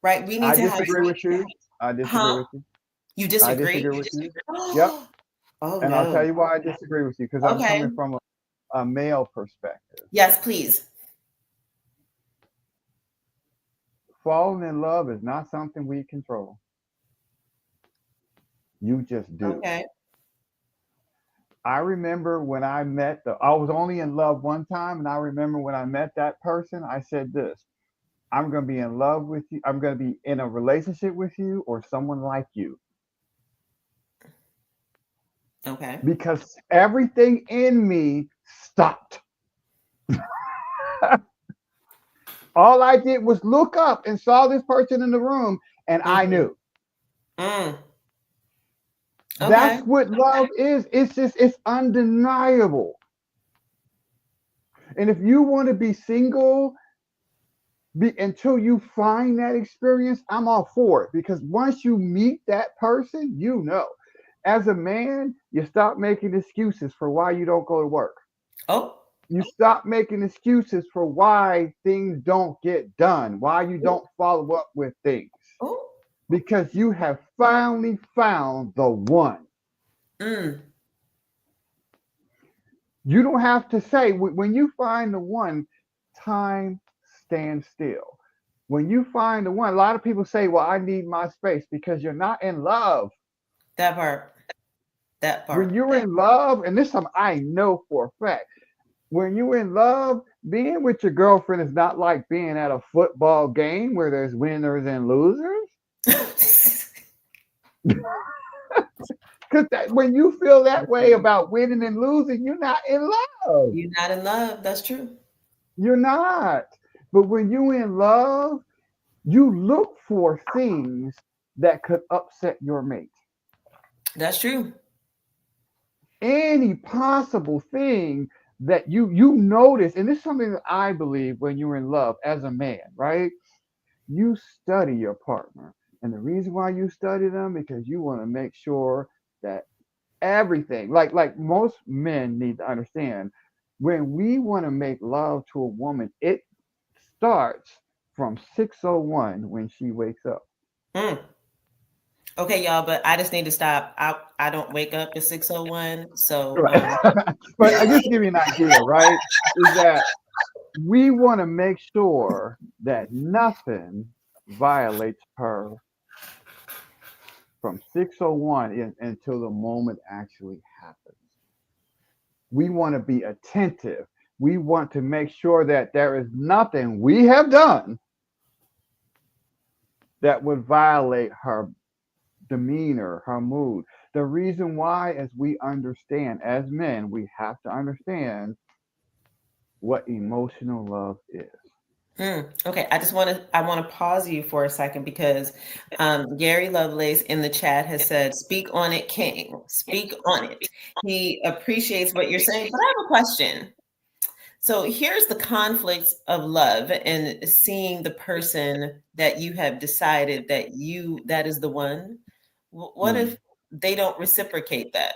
right? We need I to have disagree with you. I disagree huh? with you. You I disagree? disagree with you. Yep. Oh And I'll tell no. you why I disagree with you because I'm Okay. coming from a male perspective. Yes, please. Falling in love is not something we control. You just do. Okay. I remember when I was only in love one time, and I remember when I met that person, I said this: I'm going to be in love with you. I'm going to be in a relationship with you or someone like you. Okay. Because everything in me stopped. All I did was look up and saw this person in the room, and I Mm-hmm. knew. Mm. That's Okay. what love is. It's undeniable. And if you want to be single until you find that experience, I'm all for it because once you meet that person, you know. As a man, you stop making excuses for why you don't go to work. Oh. You stop making excuses for why things don't get done, why you don't follow up with things, Oh. because you have finally found the one. Mm. You don't have to say, when you find the one, time stands still. When you find the one, a lot of people say, well, I need my space because you're not in love. That part. That When part. you're in love, and this time I know for a fact, when you're in love, being with your girlfriend is not like being at a football game where there's winners and losers. Because when you feel that way about winning and losing, you're not in love. You're not in love. That's true. You're not. But when you're in love, you look for things that could upset your mate. That's true. Any possible thing that you notice, and this is something that I believe when you're in love as a man, right? You study your partner. And the reason why you study them because you want to make sure that everything, like most men need to understand, when we want to make love to a woman, it starts from 6:01 when she wakes up. Mm. Okay, y'all, but I just need to stop. I don't wake up at 6:01. So Right. But I just give you an idea, right? Is that we want to make sure that nothing violates her from 6:01 until the moment actually happens. We want to be attentive. We want to make sure that there is nothing we have done that would violate her demeanor, her mood. The reason why is we understand, as men, we have to understand what emotional love is. Okay, I want to pause you for a second because Gary Lovelace in the chat has said, "Speak on it, King. Speak on it." He appreciates what you're saying, but I have a question. So here's the conflicts of love and seeing the person that you have decided that is the one. What if they don't reciprocate that?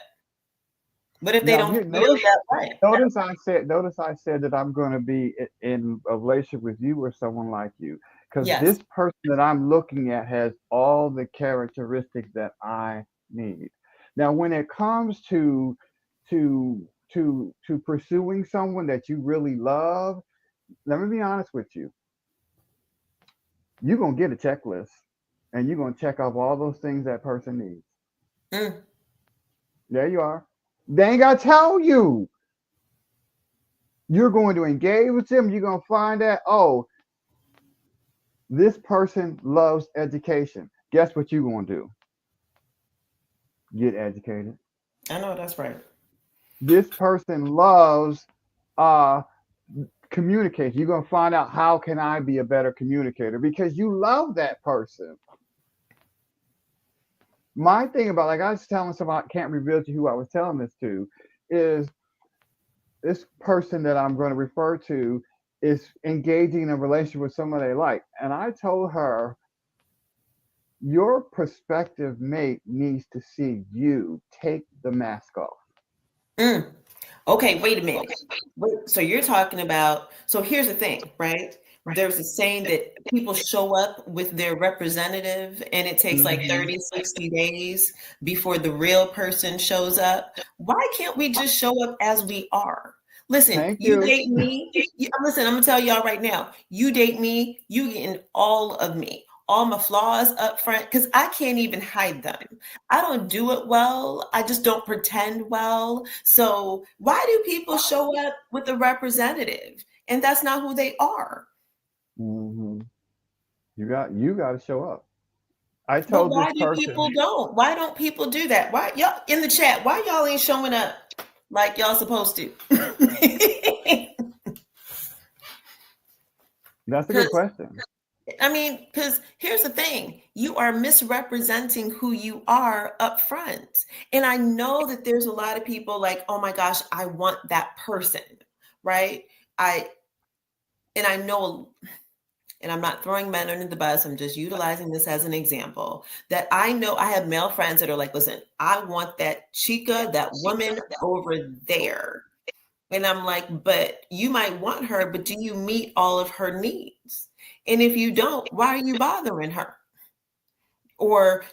What if they Now don't here, feel that way? notice I said that I'm going to be in a relationship with you or someone like you, because Yes. this person that I'm looking at has all the characteristics that I need. Now, when it comes to pursuing someone that you really love, let me be honest with you. You're gonna get a checklist, and you're gonna check off all those things that person needs. Mm. There you are. They ain't gotta tell you. You're going to engage with them. You're going to find out, oh, this person loves education. Guess what you're going to do? Get educated. I know that's right. This person loves uh, communication. You're going to find out, how can I be a better communicator? Because you love that person. My thing about, like I was telling somebody, I can't reveal to you who I was telling this to, is this person that I'm going to refer to is engaging in a relationship with someone they like. And I told her, your prospective mate needs to see you take the mask off. Mm. Okay, wait a minute. So you're talking about, so here's the thing, right? There's a saying that people show up with their representative and it takes like 30, 60 days before the real person shows up. Why can't we just show up as we are? Listen, Thank you you. date me. Listen, I'm gonna tell y'all right now. You date me, you getting all of me, all my flaws up front, because I can't even hide them. I don't do it well. I just don't pretend well. So why do people show up with a representative and that's not who they are? Mm-hmm. You got to show up. I But told why this do person. people don't? Why don't people do that? Why y'all in the chat? Why y'all ain't showing up like y'all supposed to? That's a good question. Because here's the thing, you are misrepresenting who you are up front. And I know that there's a lot of people like, oh my gosh, I want that person, right? I know, and I'm not throwing men under the bus, I'm just utilizing this as an example, that I know I have male friends that are like, listen, I want that chica, that woman over there. And I'm like, but you might want her, but do you meet all of her needs? And if you don't, why are you bothering her? Or,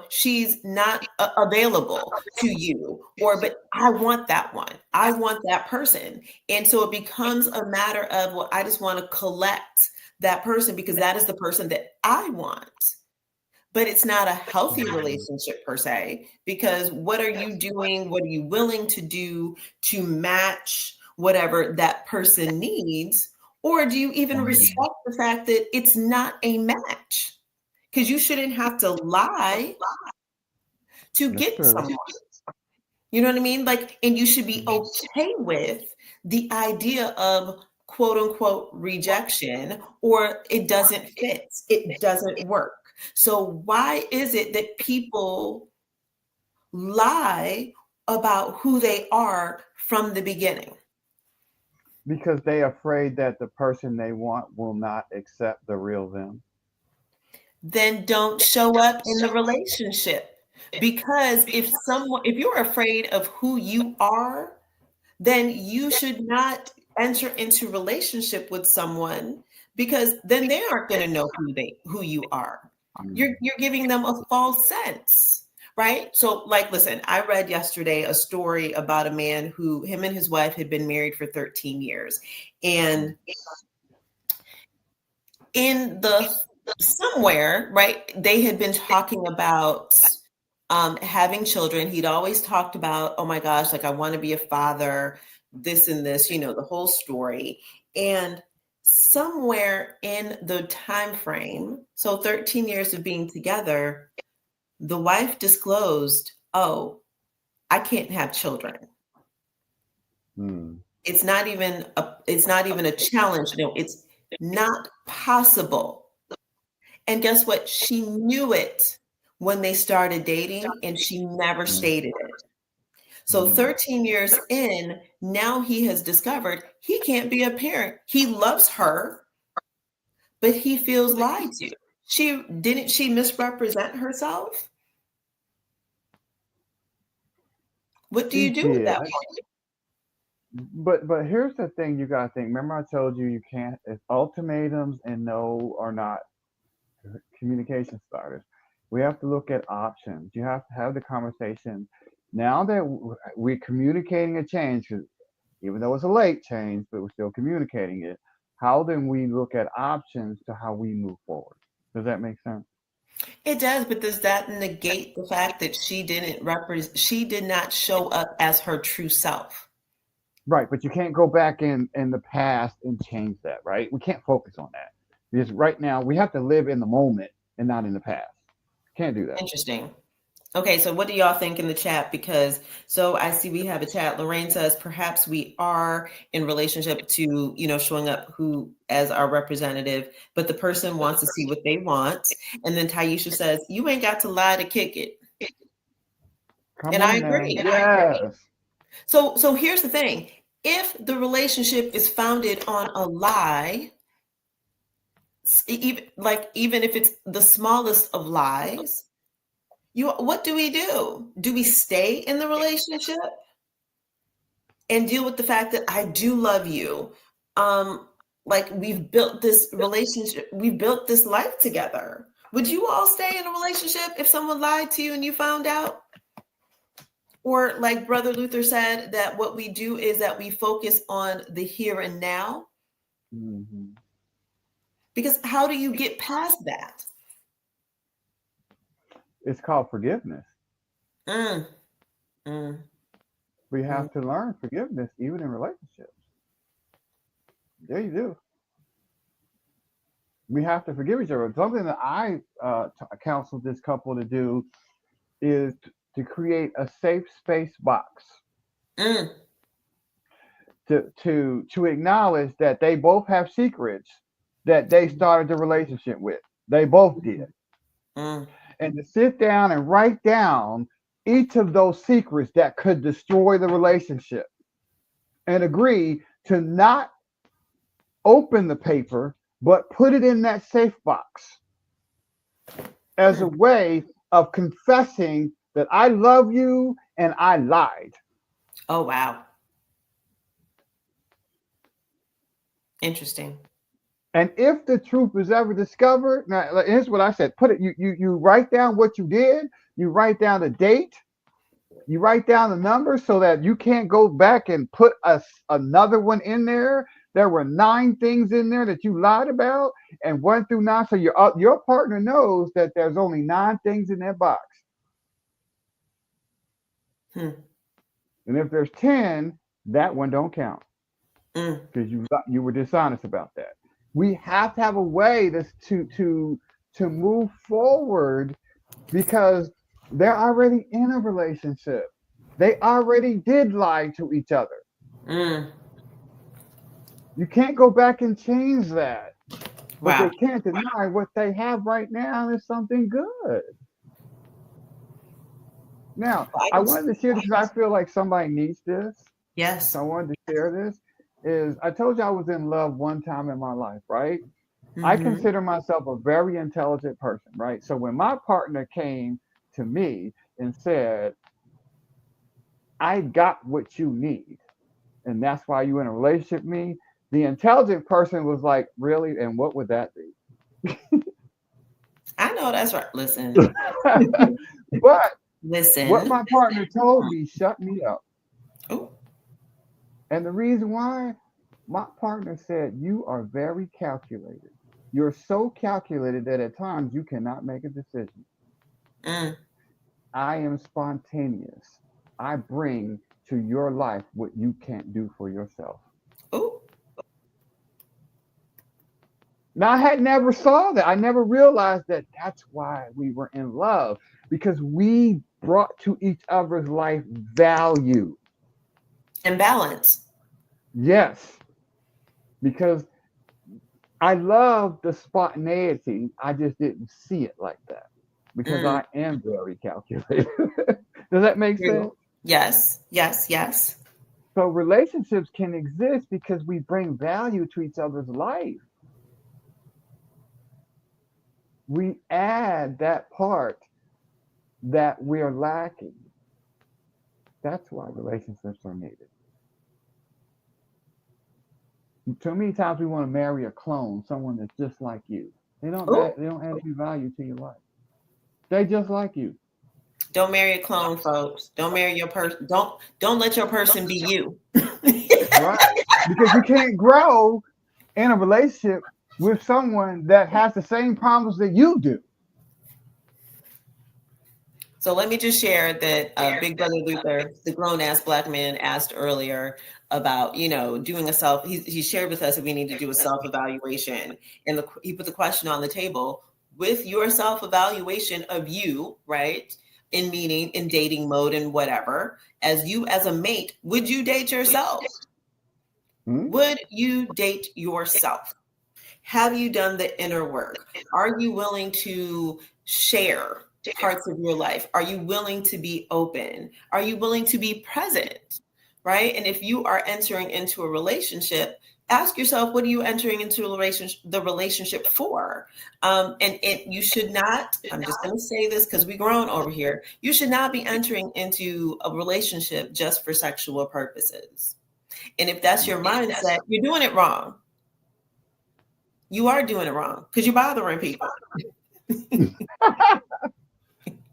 she's not available to you, but I want that one. I want that person. And so it becomes a matter of, well, I just want to collect that person because that is the person that I want. But it's not a healthy relationship per se, because what are you doing? What are you willing to do to match whatever that person needs? Or do you even respect the fact that it's not a match? Because you shouldn't have to lie to That's get true. someone. You know what I mean? Like, and you should be okay with the idea of quote unquote rejection, or it doesn't fit, it doesn't work. So why is it that people lie about who they are from the beginning? Because they're afraid that the person they want will not accept the real them. Then don't show up in the relationship. Because if you're afraid of who you are, then you should not enter into relationship with someone, because then they aren't going to know who you are. You're giving them a false sense, right? So like, listen, I read yesterday a story about a man who, him and his wife had been married for 13 years. And somewhere, right, they had been talking about having children. He'd always talked about, oh my gosh, like I want to be a father, this and this, the whole story. And somewhere in the time frame, so 13 years of being together, the wife disclosed, oh, I can't have children. It's not even a challenge. No, it's not possible. And guess what? She knew it when they started dating, and she never stated it. So 13 years in, now he has discovered he can't be a parent. He loves her, but he feels lied to. Didn't she misrepresent herself? What do She you do at did. that point? But here's the thing you gotta think. Remember I told you can't, it's ultimatums and no are not communication starters. We have to look at options. You have to have the conversation. Now that we're communicating a change, 'cause even though it's a late change, but we're still communicating it, how then we look at options to how we move forward? Does that make sense? It does, but does that negate the fact that she did not show up as her true self? Right, but you can't go back in the past and change that, right? We can't focus on that. Because right now we have to live in the moment and not in the past. Can't do that. Interesting. Okay, so what do y'all think in the chat? Because so I see we have a chat. Lorraine says perhaps we are in relationship to, showing up who as our representative, but the person wants to see what they want. And then Taisha says, you ain't got to lie to kick it. Come And on I now. agree. Yes. So here's the thing. If the relationship is founded on a lie, even if it's the smallest of lies, what do we do? Do we stay in the relationship and deal with the fact that I do love you? Like we've built this relationship, we built this life together. Would you all stay in a relationship if someone lied to you and you found out? Or like Brother Luther said, that what we do is that we focus on the here and now. Mm-hmm. Because how do you get past that? It's called forgiveness. Mm. We have to learn forgiveness even in relationships. Yeah, you do. We have to forgive each other. Something that I counsel this couple to do is to create a safe space box. To acknowledge that they both have secrets that they started the relationship with. They both did. And to sit down and write down each of those secrets that could destroy the relationship and agree to not open the paper, but put it in that safe box as a way of confessing that I love you and I lied. Oh, wow. Interesting. And if the truth is ever discovered, now here's what I said: put it. You write down what you did. You write down the date. You write down the number so that you can't go back and put another one in there. There were 9 things in there that you lied about, and 1 through 9. So your partner knows that there's only 9 things in that box. And if there's 10, that one don't count because you were dishonest about that. We have to have a way to move forward because they're already in a relationship. They already did lie to each other. You can't go back and change that. But they can't deny what they have right now is something good. Now, I wanted to share this because I feel like somebody needs this. Yes. So I wanted to share this. I told you I was in love one time in my life, right? I consider myself a very intelligent person, right? So when my partner came to me and said, I got what you need, and that's why you're in a relationship with me, the intelligent person was like, really? And what would that be? I know that's right. Listen. But listen. What my partner told me shut me up. Oh. And the reason why, my partner said, you are very calculated. You're so calculated that at times you cannot make a decision. I am spontaneous. I bring to your life what you can't do for yourself. Oh. Now, I had never saw that. I never realized that that's why we were in love, because we brought to each other's life value. And balance. Yes. Because I love the spontaneity. I just didn't see it like that because I am very calculated. Does that make sense? Yes, yes, yes. So relationships can exist because we bring value to each other's life. We add that part that we're lacking. That's why relationships are needed. Too many times we want to marry a clone, someone that's just like you. Oh, They don't add any value to your life. They just like you. don't marry a clone, folks. Don't marry your person. Don't let your person be you. Right. Because you can't grow in a relationship with someone that has the same problems that you do. So let me just share that Big Brother Luther, the grown ass black man, asked earlier about, doing a self. He shared with us that we need to do a self evaluation, and he put the question on the table with your self evaluation of you, right? In meeting, in dating mode, and whatever. As you as a mate, would you date yourself? Hmm? Would you date yourself? Have you done the inner work? Are you willing to share parts of your life? Are you willing to be open? Are you willing to be present? Right? And if you are entering into a relationship, ask yourself, what are you entering into the relationship for? And you should not, I'm just going to say this because we're grown over here, you should not be entering into a relationship just for sexual purposes. And if that's your mindset, you're doing it wrong. You are doing it wrong because you're bothering people.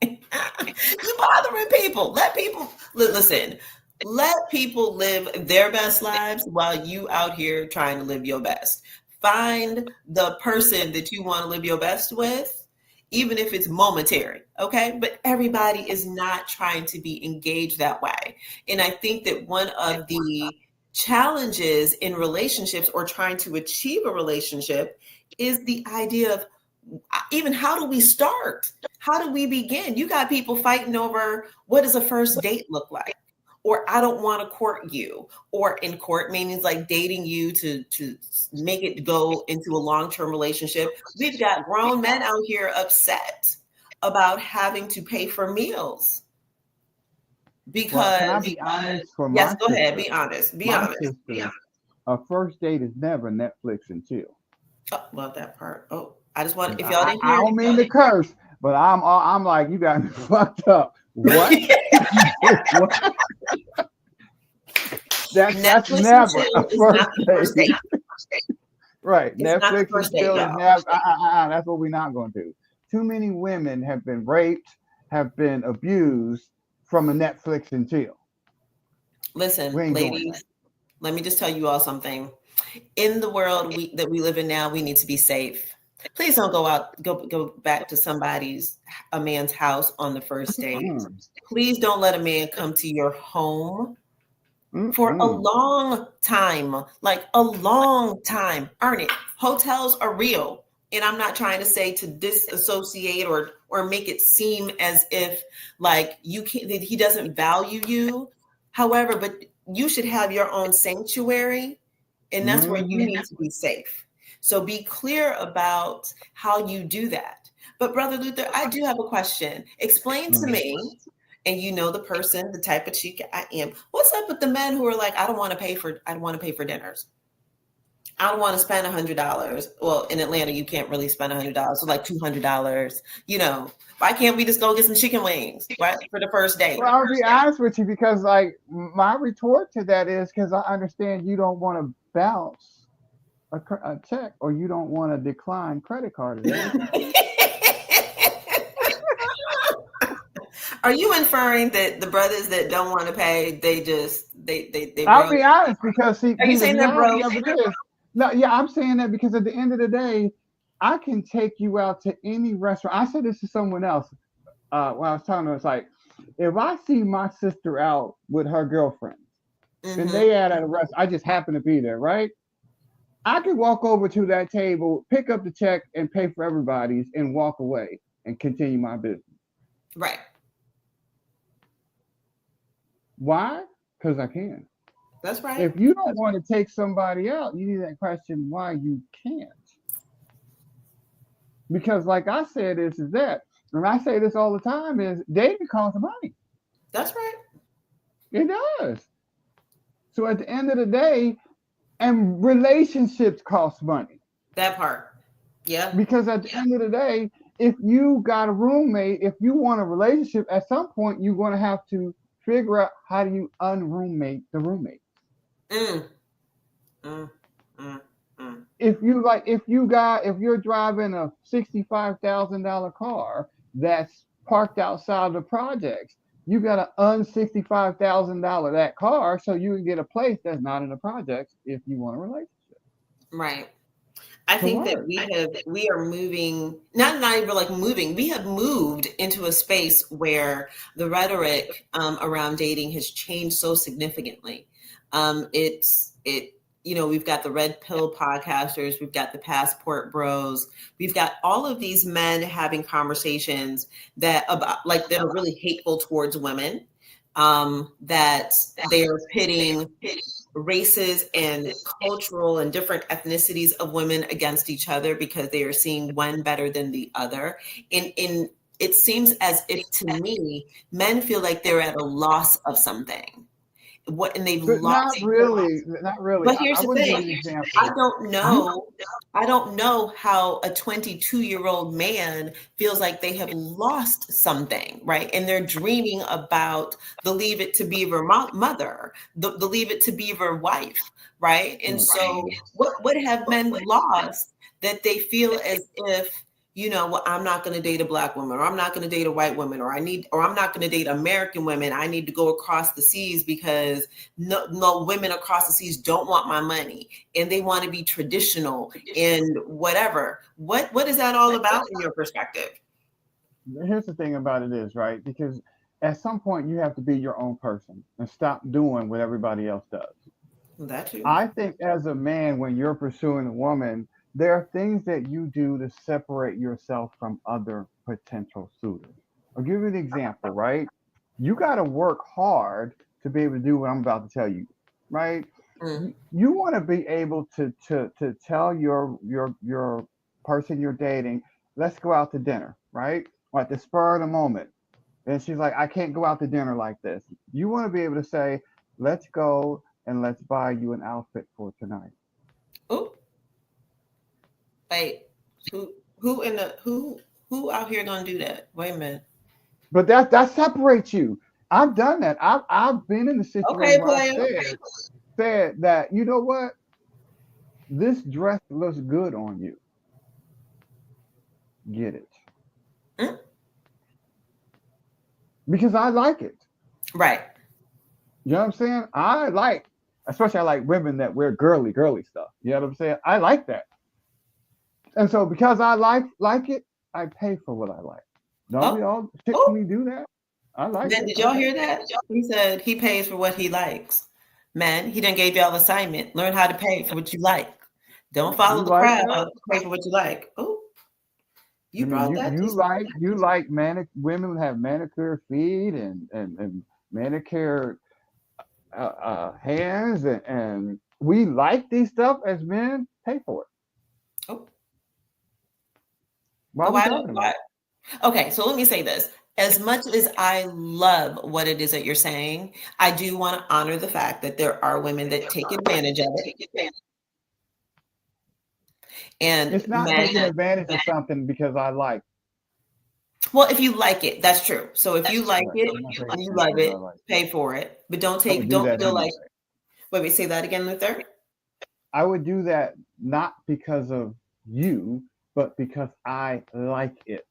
You're bothering people. Let people listen. Let people live their best lives while you out here trying to live your best. Find the person that you want to live your best with, even if it's momentary. Okay. But everybody is not trying to be engaged that way. And I think that one of the challenges in relationships or trying to achieve a relationship is the idea of even how do we start? How do we begin? You got people fighting over what does a first date look like? Or I don't want to court you. Or in court meanings like dating you to make it go into a long-term relationship. We've got grown men out here upset about having to pay for meals Well, can I because be honest? For yes, my go ahead, sister, be honest. Be my honest. sister, a first date is never Netflix and chill. Oh, well, that part. Oh, I just want if y'all I, didn't I hear don't mean to curse, but I'm like, you got me fucked up. What? What? That's Netflix and never a chill is first not the first date. date. Right. It's not the Netflix and first date, chill is y'all. never. That's what we're not going to do. Too many women have been raped, have been abused from a Netflix and chill. Listen, We ain't doing that. ladies, let me just tell you all something. In the world that we live in now, we need to be safe. Please don't go back to a man's house on the first date. Mm, Please don't let a man come to your home for a mm. long time, like a long time. Earn it. Hotels are real. And I'm not trying to say to disassociate or make it seem as if like you can't that he doesn't value you. However, but you should have your own sanctuary, and that's where you Mhm, need to be safe. So be clear about how you do that. But Brother Luther, I do have a question. Explain to mm. me, and you know the person, the type of chick I am. What's up with the men who are like, I don't want to pay for dinners. I don't want to spend $100. Well, in Atlanta, you can't really spend $100, so like $200. Why can't we just go get some chicken wings, right, for the first date? Well, I'll be honest with you because, like, my retort to that is because I understand you don't want to bounce a check or you don't want to decline credit card at any time. Are you inferring that the brothers that don't want to pay, they I'll broke? be honest because Are you the saying they're reality broke? of it is, no, yeah, I'm saying that because at the end of the day, I can take you out to any restaurant. I said this to someone else when I was telling them, it's like, if I see my sister out with her girlfriend and Mm-hmm. they at a restaurant, I just happen to be there, right? I could walk over to that table, pick up the check, and pay for everybody's, and walk away and continue my business. Right. Why? Because I can. That's right. If you don't want to take somebody out, you need to question why you can't. Because, like I said, this is that. And I say this all the time: is dating costs money. That's right. It does. So at the end of the day, and relationships cost money. That part. Yeah. Because at the end of the day, if you got a roommate, if you want a relationship, at some point you're going to have to figure out how do you unroommate the roommate. Mm. Mm. Mm. Mm. If you're driving a $65,000 car that's parked outside the projects, you got to $65,000 that car so you can get a place that's not in the projects if you want a relationship. Right. I To think that work. we are moving, not even like moving, we have moved into a space where the rhetoric around dating has changed so significantly. We've got the red pill podcasters, we've got the passport bros, we've got all of these men having conversations that are really hateful towards women, that they are pitting races and cultural and different ethnicities of women against each other because they are seeing one better than the other. In it seems as if, to me, men feel like they're at a loss of something. And they've But lost. not really. But here's I the want to give thing. you an example. I don't know how a 22-year-old man feels like they have lost something, right? And they're dreaming about the Leave It to Beaver mother, the Leave It to Beaver wife, right? And so what have men lost that they feel as if, well, I'm not going to date a Black woman, or I'm not going to date a white woman, or I'm not going to date American women. I need to go across the seas because no women across the seas don't want my money, and they want to be traditional and whatever. What is that all about in your perspective? Here's the thing about it is, right? Because at some point you have to be your own person and stop doing what everybody else does. That too. I think as a man, when you're pursuing a woman, there are things that you do to separate yourself from other potential suitors. I'll give you an example, right? You got to work hard to be able to do what I'm about to tell you, right? You want to be able to tell your person you're dating, let's go out to dinner, right? Or at the spur of the moment. And she's like, I can't go out to dinner like this. You want to be able to say, let's go and let's buy you an outfit for tonight. Oh, wait, who out here gonna do that? Wait a minute. But that separates you. I've done that. I've been in the situation where I said that, you know what? This dress looks good on you. Get it. Mm. Because I like it. Right. You know what I'm saying? Especially I like women that wear girly stuff. You know what I'm saying? I like that. And so because I like it, I pay for what I like. Don't we all typically do that? I like it. Did y'all hear that? He said he pays for what he likes. Man, he done gave y'all assignment. Learn how to pay for what you like. Don't follow the crowd. Pay for what you like. Oh, you brought that. You like women have manicured feet and manicured hands, and we like these stuff as men. Pay for it. Oh, why? Okay, so let me say this. As much as I love what it is that you're saying, I do want to honor the fact that there are women that take advantage of it. And it's not taking advantage of something because I like. Well, if you like it, that's true. So if you like it and you love it, pay for it. But don't feel like. Wait, say that again, Luther. I would do that not because of you, but because I like it.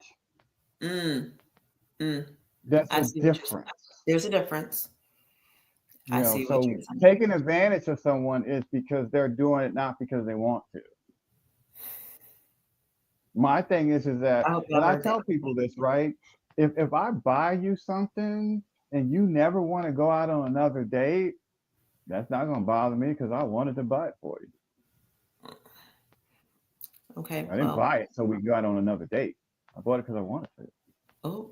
That's a difference. There's a difference. I see so what you're saying. Taking advantage of someone is because they're doing it not because they want to. My thing is that, and I tell people this, right? If I buy you something and you never want to go out on another date, that's not going to bother me because I wanted to buy it for you. Okay. I didn't buy it so we can go out on another date. I bought it because I wanted to. Oh,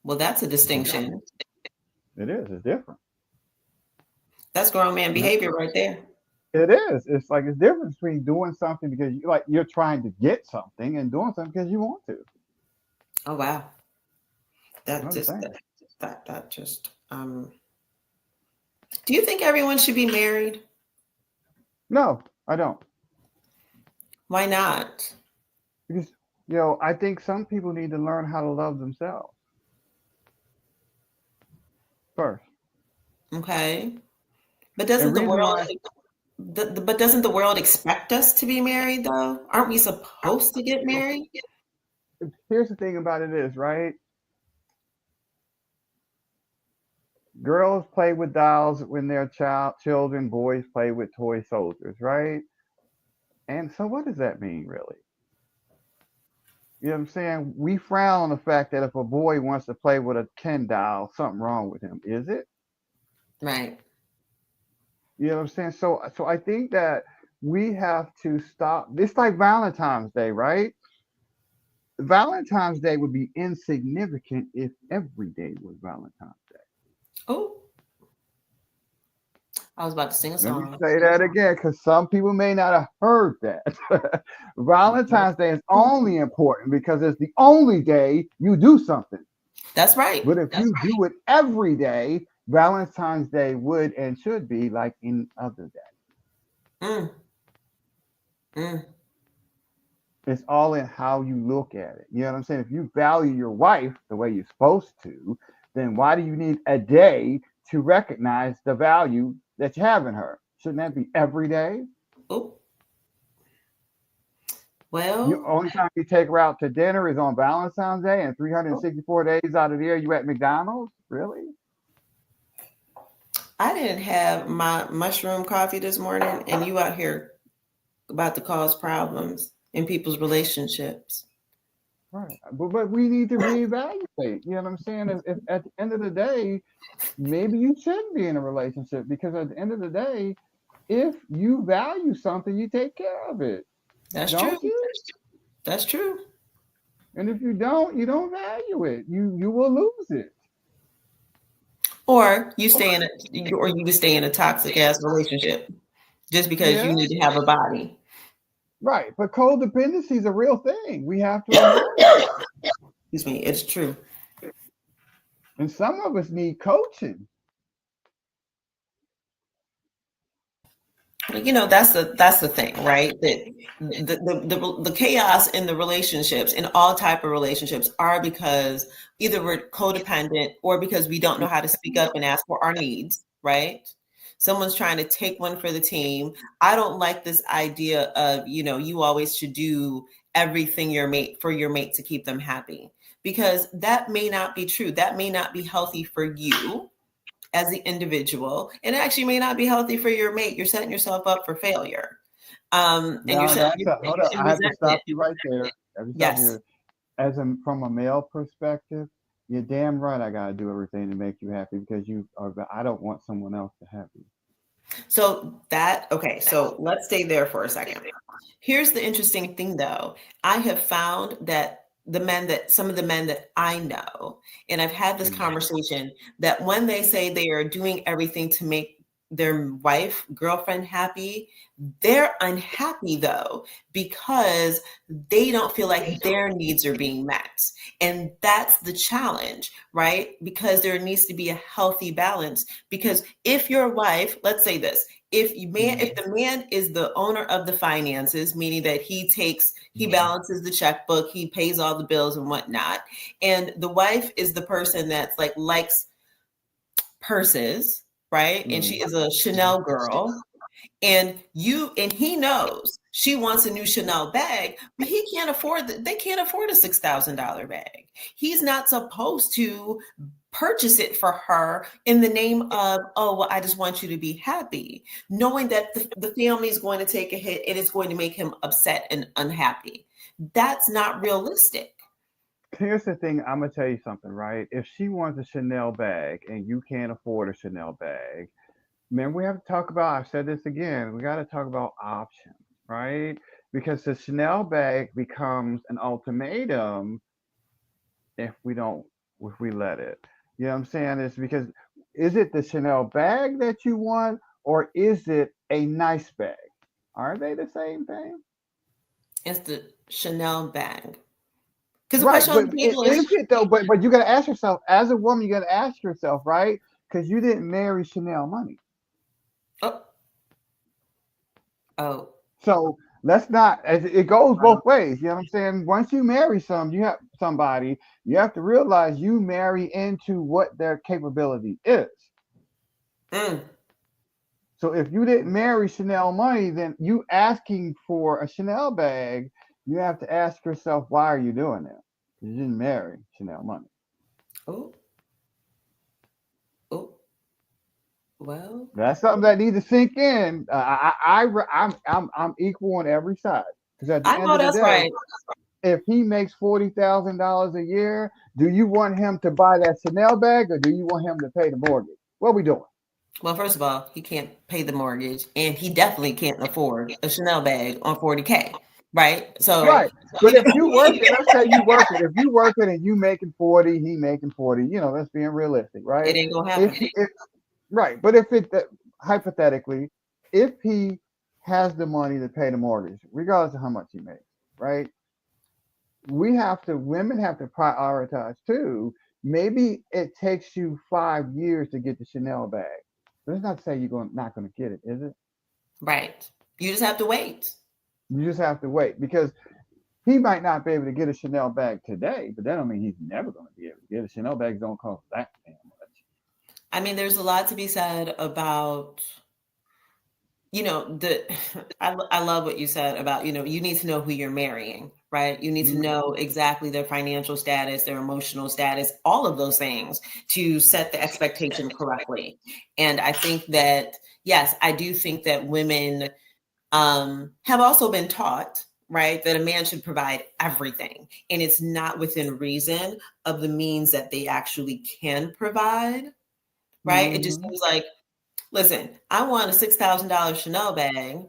well, that's a distinction. It is. It's different. That's grown man behavior right there. It is. It's like it's different between doing something because you're trying to get something and doing something because you want to. Oh wow. Do you think everyone should be married? No, I don't. Why not? Because, I think some people need to learn how to love themselves first. Okay. But And doesn't the reason world why, but doesn't the world expect us to be married though? Aren't we supposed to get married? here's the thing about it is, right? Girls play with dolls when they're children, boys play with toy soldiers, right? And so what does that mean, really? You know what I'm saying? We frown on the fact that if a boy wants to play with a Ken doll, something wrong with him. Is it? Right. You know what I'm saying? So I think that we have to stop. It's like Valentine's Day, right? Valentine's Day would be insignificant if every day was Valentine's Day. Oh, I was about to sing a Let me song. say that again because some people may not have heard that. Valentine's Day is only important because it's the only day you do something. That's right. But if you do it every day, Valentine's Day would and should be like any other day. Mm. Mm. It's all in how you look at it. You know what I'm saying? If you value your wife the way you're supposed to, then why do you need a day to recognize the value that you have in her? Shouldn't that be every day? Oh, The well, only time you take her out to dinner is on Valentine's Day, and 364 days out of the year you at McDonald's? Really? I didn't have my mushroom coffee this morning, and you out here about to cause problems in people's relationships. Right. But we need to reevaluate. You know what I'm saying? If at the end of the day, maybe you shouldn't be in a relationship because at the end of the day, if you value something, you take care of it. That's true. Don't you? That's true. And if you don't value it. You will lose it. Or you just stay in a toxic ass relationship just because you Yeah. need to have a body. Right. But codependency is a real thing. We have to acknowledge it. Excuse me, it's true. And some of us need coaching. That's the thing, right? That the chaos in the relationships, in all type of relationships, are because either we're codependent or because we don't know how to speak up and ask for our needs, right? Someone's trying to take one for the team. I don't like this idea of, you always should do everything for your mate to keep them happy, because that may not be true. That may not be healthy for you as the individual, and it actually may not be healthy for your mate. You're setting yourself up for failure. And Now hold on. I have to stop resentment. you right there. I have to stop Yes. you. From a male perspective, you're damn right. I gotta do everything to make you happy because I don't want someone else to have you. So let's stay there for a second. Here's the interesting thing though. I have found that some of the men that I know, and I've had this conversation, that when they say they are doing everything to make their wife, girlfriend happy, they're unhappy though, because they don't feel like their needs are being met. And that's the challenge, right? Because there needs to be a healthy balance. Because if your wife, let's say this, if the man is the owner of the finances, meaning that he balances the checkbook, he pays all the bills and whatnot, and the wife is the person that's likes purses, right? And she is a Chanel girl, and he knows she wants a new Chanel bag, but they can't afford a $6,000 bag. He's not supposed to purchase it for her in the name of, oh, well, I just want you to be happy, knowing that the family is going to take a hit and it's going to make him upset and unhappy. That's not realistic. Here's the thing. I'm gonna tell you something, right? If she wants a Chanel bag and you can't afford a Chanel bag, man, we have to talk about. I've said this again. We got to talk about options, right? Because the Chanel bag becomes an ultimatum if we let it. You know what I'm saying? It's because, is it the Chanel bag that you want, or is it a nice bag? Are they the same thing? It's the Chanel bag. Because the Right, question on but the table is it though? But you got to ask yourself, as a woman, you got to ask yourself, right? because you didn't marry Chanel money. Oh. So let's not. It goes both ways. You know what I'm saying? Once you marry somebody, you have to realize you marry into what their capability is. So if you didn't marry Chanel money, then you asking for a Chanel bag, you have to ask yourself, why are you doing that? You didn't marry Chanel money. Oh. Well, that's something that needs to sink in. I'm equal on every side, because at the I end know of the that's day, right. if he makes $40,000 a year, do you want him to buy that Chanel bag, or do you want him to pay the mortgage? What are we doing? Well, first of all, he can't pay the mortgage, and he definitely can't afford a Chanel bag on $40K, right? So, right. But if you working, let's say you working. If you working and you making 40, he making 40. That's being realistic, right? It ain't gonna happen. Right. But if hypothetically, if he has the money to pay the mortgage, regardless of how much he makes, right? Women have to prioritize too. Maybe it takes you 5 years to get the Chanel bag. But it's not to say you're not going to get it, is it? Right. You just have to wait. You just have to wait, because he might not be able to get a Chanel bag today, but that don't mean he's never going to be able to get a Chanel bag. Don't cost that damn much. I mean, there's a lot to be said about, I love what you said about, you need to know who you're marrying, right? You need to know exactly their financial status, their emotional status, all of those things to set the expectation correctly. And I think that, yes, I do think that women have also been taught, right, that a man should provide everything. And it's not within reason of the means that they actually can provide, right? It just seems like, listen, I want a $6,000 Chanel bag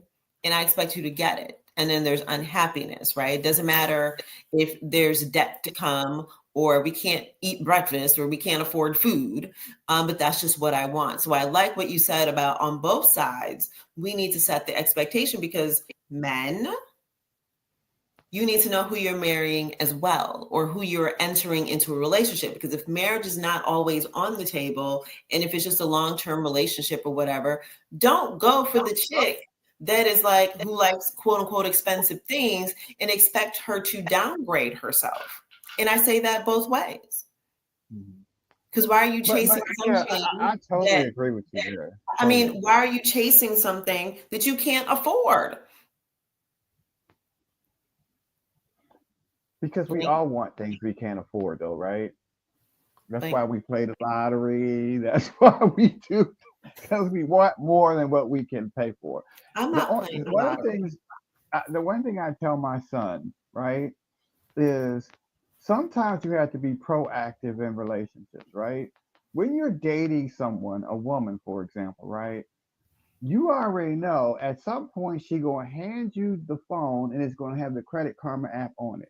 and I expect you to get it. And then there's unhappiness, right? It doesn't matter if there's debt to come, or we can't eat breakfast, or we can't afford food, but that's just what I want. So I like what you said about, on both sides, we need to set the expectation, because men, you need to know who you're marrying as well, or who you're entering into a relationship. Because if marriage is not always on the table, and if it's just a long-term relationship or whatever, don't go for the chick that is like, who likes quote unquote expensive things, and expect her to downgrade herself. And I say that both ways. Because why are you chasing something? I totally agree with you there. I mean, why are you chasing something that you can't afford? Because we all want things we can't afford, though, right? That's why we play the lottery. That's why we do, because we want more than what we can pay for. I'm not playing the lottery. The one thing I tell my son, right, is sometimes you have to be proactive in relationships, right? When you're dating someone, a woman, for example, right? You already know at some point she's going to hand you the phone and it's going to have the Credit Karma app on it.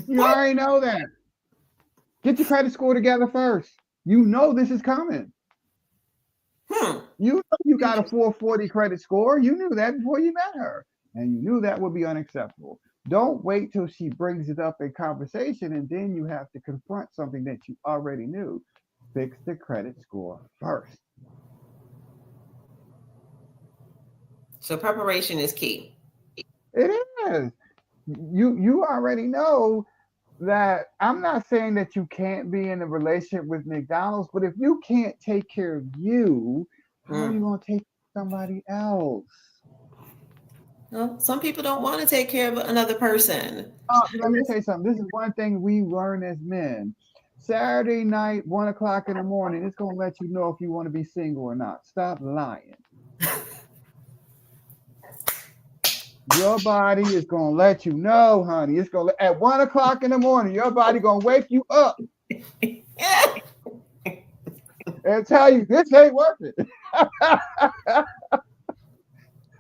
You already know that. Get your credit score together first. You know this is coming. You know you got a 440 credit score. You knew that before you met her. And you knew that would be unacceptable. Don't wait till she brings it up in conversation, and then you have to confront something that you already knew. Fix the credit score first. So preparation is key. It is. You already know that. I'm not saying that you can't be in a relationship with McDonald's, but if you can't take care of you, how are you going to take care of somebody else? Well, some people don't want to take care of another person. Let me tell you something. This is one thing we learn as men. Saturday night, 1 o'clock in the morning, it's going to let you know if you want to be single or not. Stop lying. Your body is going to let you know, honey. It's going to, at 1 o'clock in the morning, your body going to wake you up and tell you this ain't working.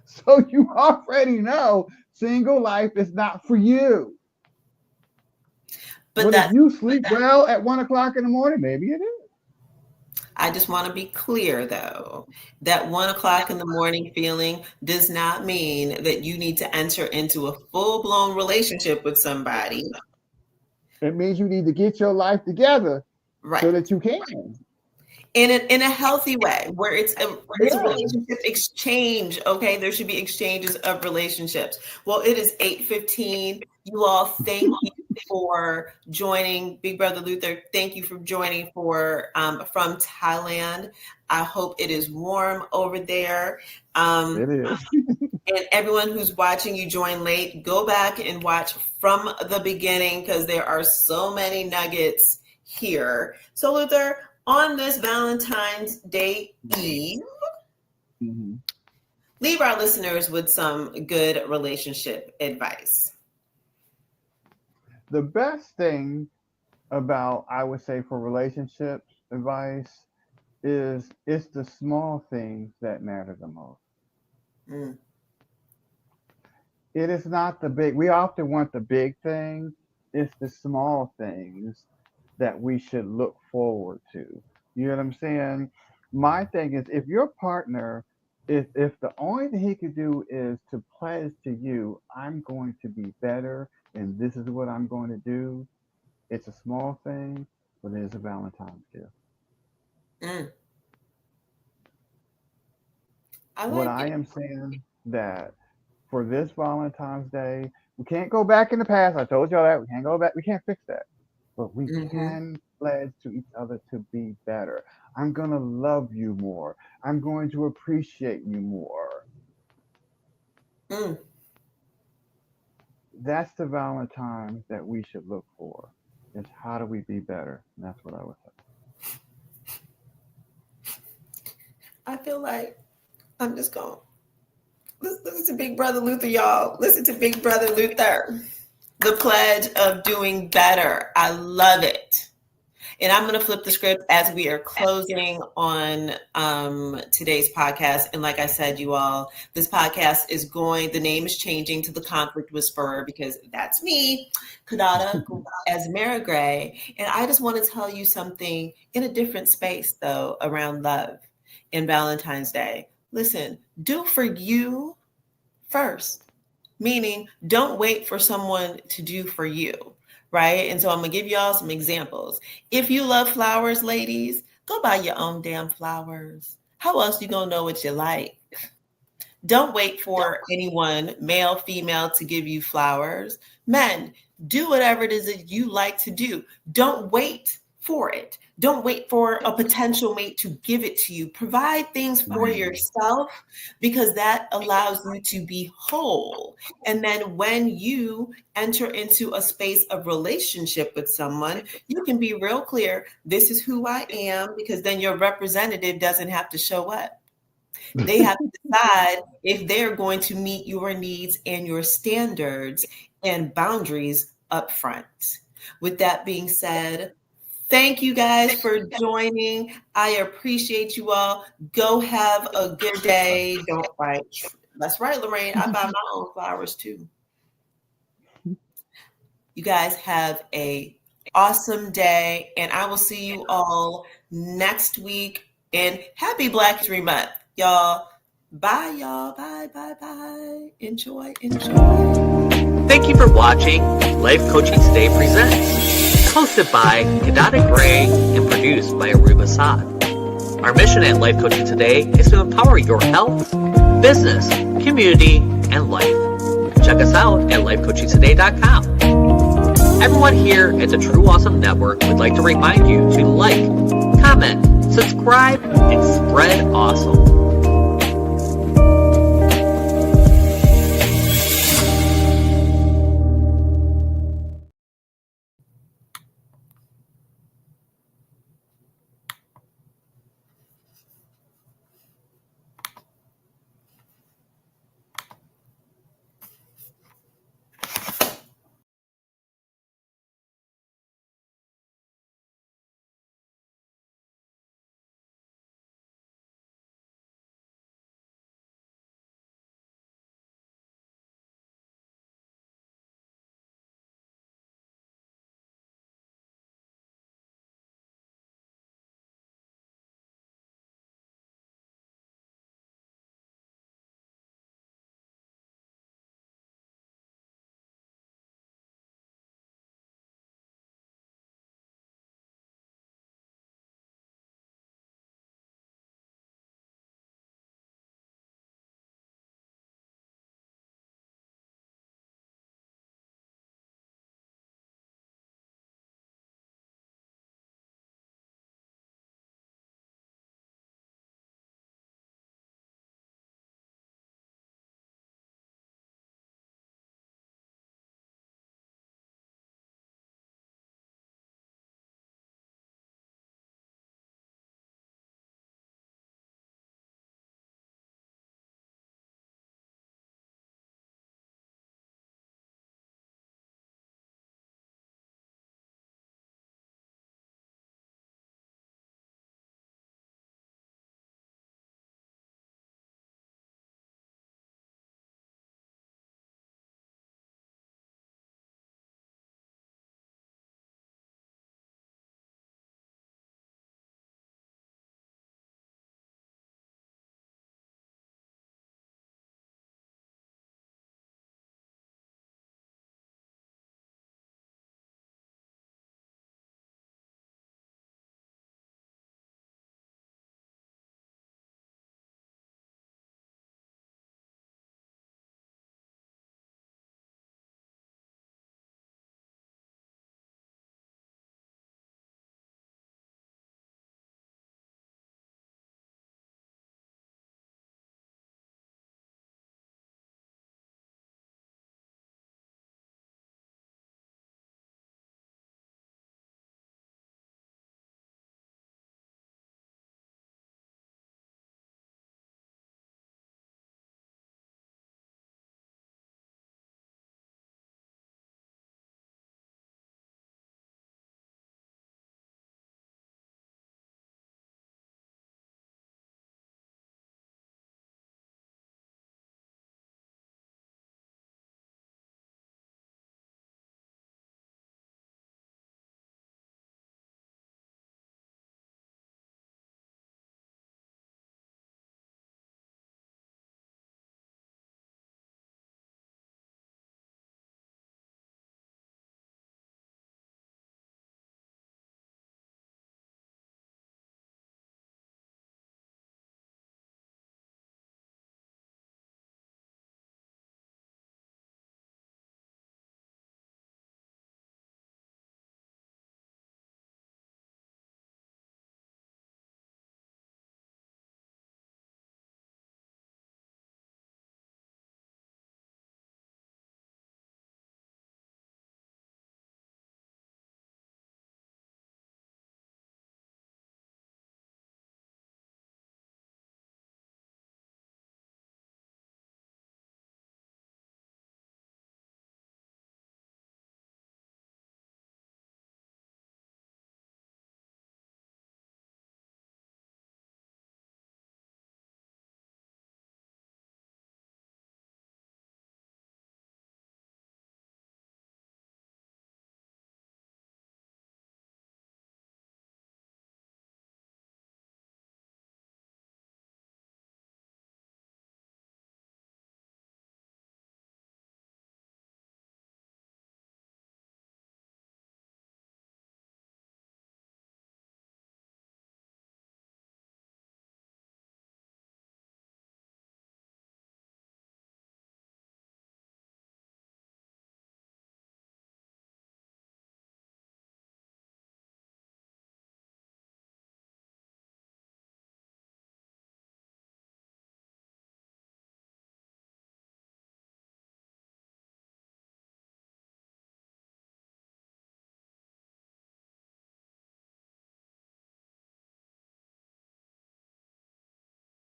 So you already know single life is not for you. But if you sleep well at 1 o'clock in the morning, maybe it is. I just want to be clear, though, that 1 o'clock in the morning feeling does not mean that you need to enter into a full-blown relationship with somebody. It means you need to get your life together, right, so that you can. in a healthy way, where it's a Yeah. relationship exchange. Okay, there should be exchanges of relationships. Well, it is 8:15. You all, thank you for joining. Big Brother Luther, thank you for joining from Thailand. I hope it is warm over there. It is. And everyone who's watching, you join late, go back and watch from the beginning, because there are so many nuggets here. So Luther, on this Valentine's Day Eve, leave our listeners with some good relationship advice. The best thing about, I would say, for relationship advice is it's the small things that matter the most. Mm. It is not the big. We often want the big thing. It's the small things that we should look forward to. You know what I'm saying? My thing is, if your partner, if the only thing he could do is to pledge to you, I'm going to be better and this is what I'm going to do, it's a small thing, but it is a Valentine's gift. Mm. What I am saying that for this Valentine's Day, we can't go back in the past. I told y'all that we can't go back. We can't fix that, but we can pledge to each other to be better. I'm gonna love you more. I'm going to appreciate you more. Mm. That's the Valentine that we should look for. Is how do we be better? And that's what I would say. I feel like I'm just going. Listen to Big Brother Luther, y'all. Listen to Big Brother Luther. The pledge of doing better. I love it. And I'm going to flip the script as we are closing on today's podcast. And like I said, you all, this podcast the name is changing to The Conflict Whisperer, because that's me, Kadada, as Mara Gray. And I just want to tell you something in a different space, though, around love and Valentine's Day. Listen, do for you first, meaning don't wait for someone to do for you, right? And so I'm going to give you all some examples. If you love flowers, ladies, go buy your own damn flowers. How else you going to know what you like? Don't wait for anyone, male, female, to give you flowers. Men, do whatever it is that you like to do. Don't wait for it. Don't wait for a potential mate to give it to you. Provide things for yourself, because that allows you to be whole. And then when you enter into a space of relationship with someone, you can be real clear, this is who I am, because then your representative doesn't have to show up. They have to decide if they're going to meet your needs and your standards and boundaries up front. With that being said, thank you guys for joining. I appreciate you all. Go have a good day. Don't fight. That's right, Lorraine. I buy my own flowers too. You guys have an awesome day, and I will see you all next week. And happy Black History Month, y'all. Bye, y'all. Bye, bye, bye. Enjoy. Thank you for watching Life Coaching Today Presents, hosted by Kadada Gray and produced by Aruba Saad. Our mission at Life Coaching Today is to empower your health, business, community, and life. Check us out at lifecoachingtoday.com. Everyone here at the True Awesome Network would like to remind you to like, comment, subscribe, and spread awesome.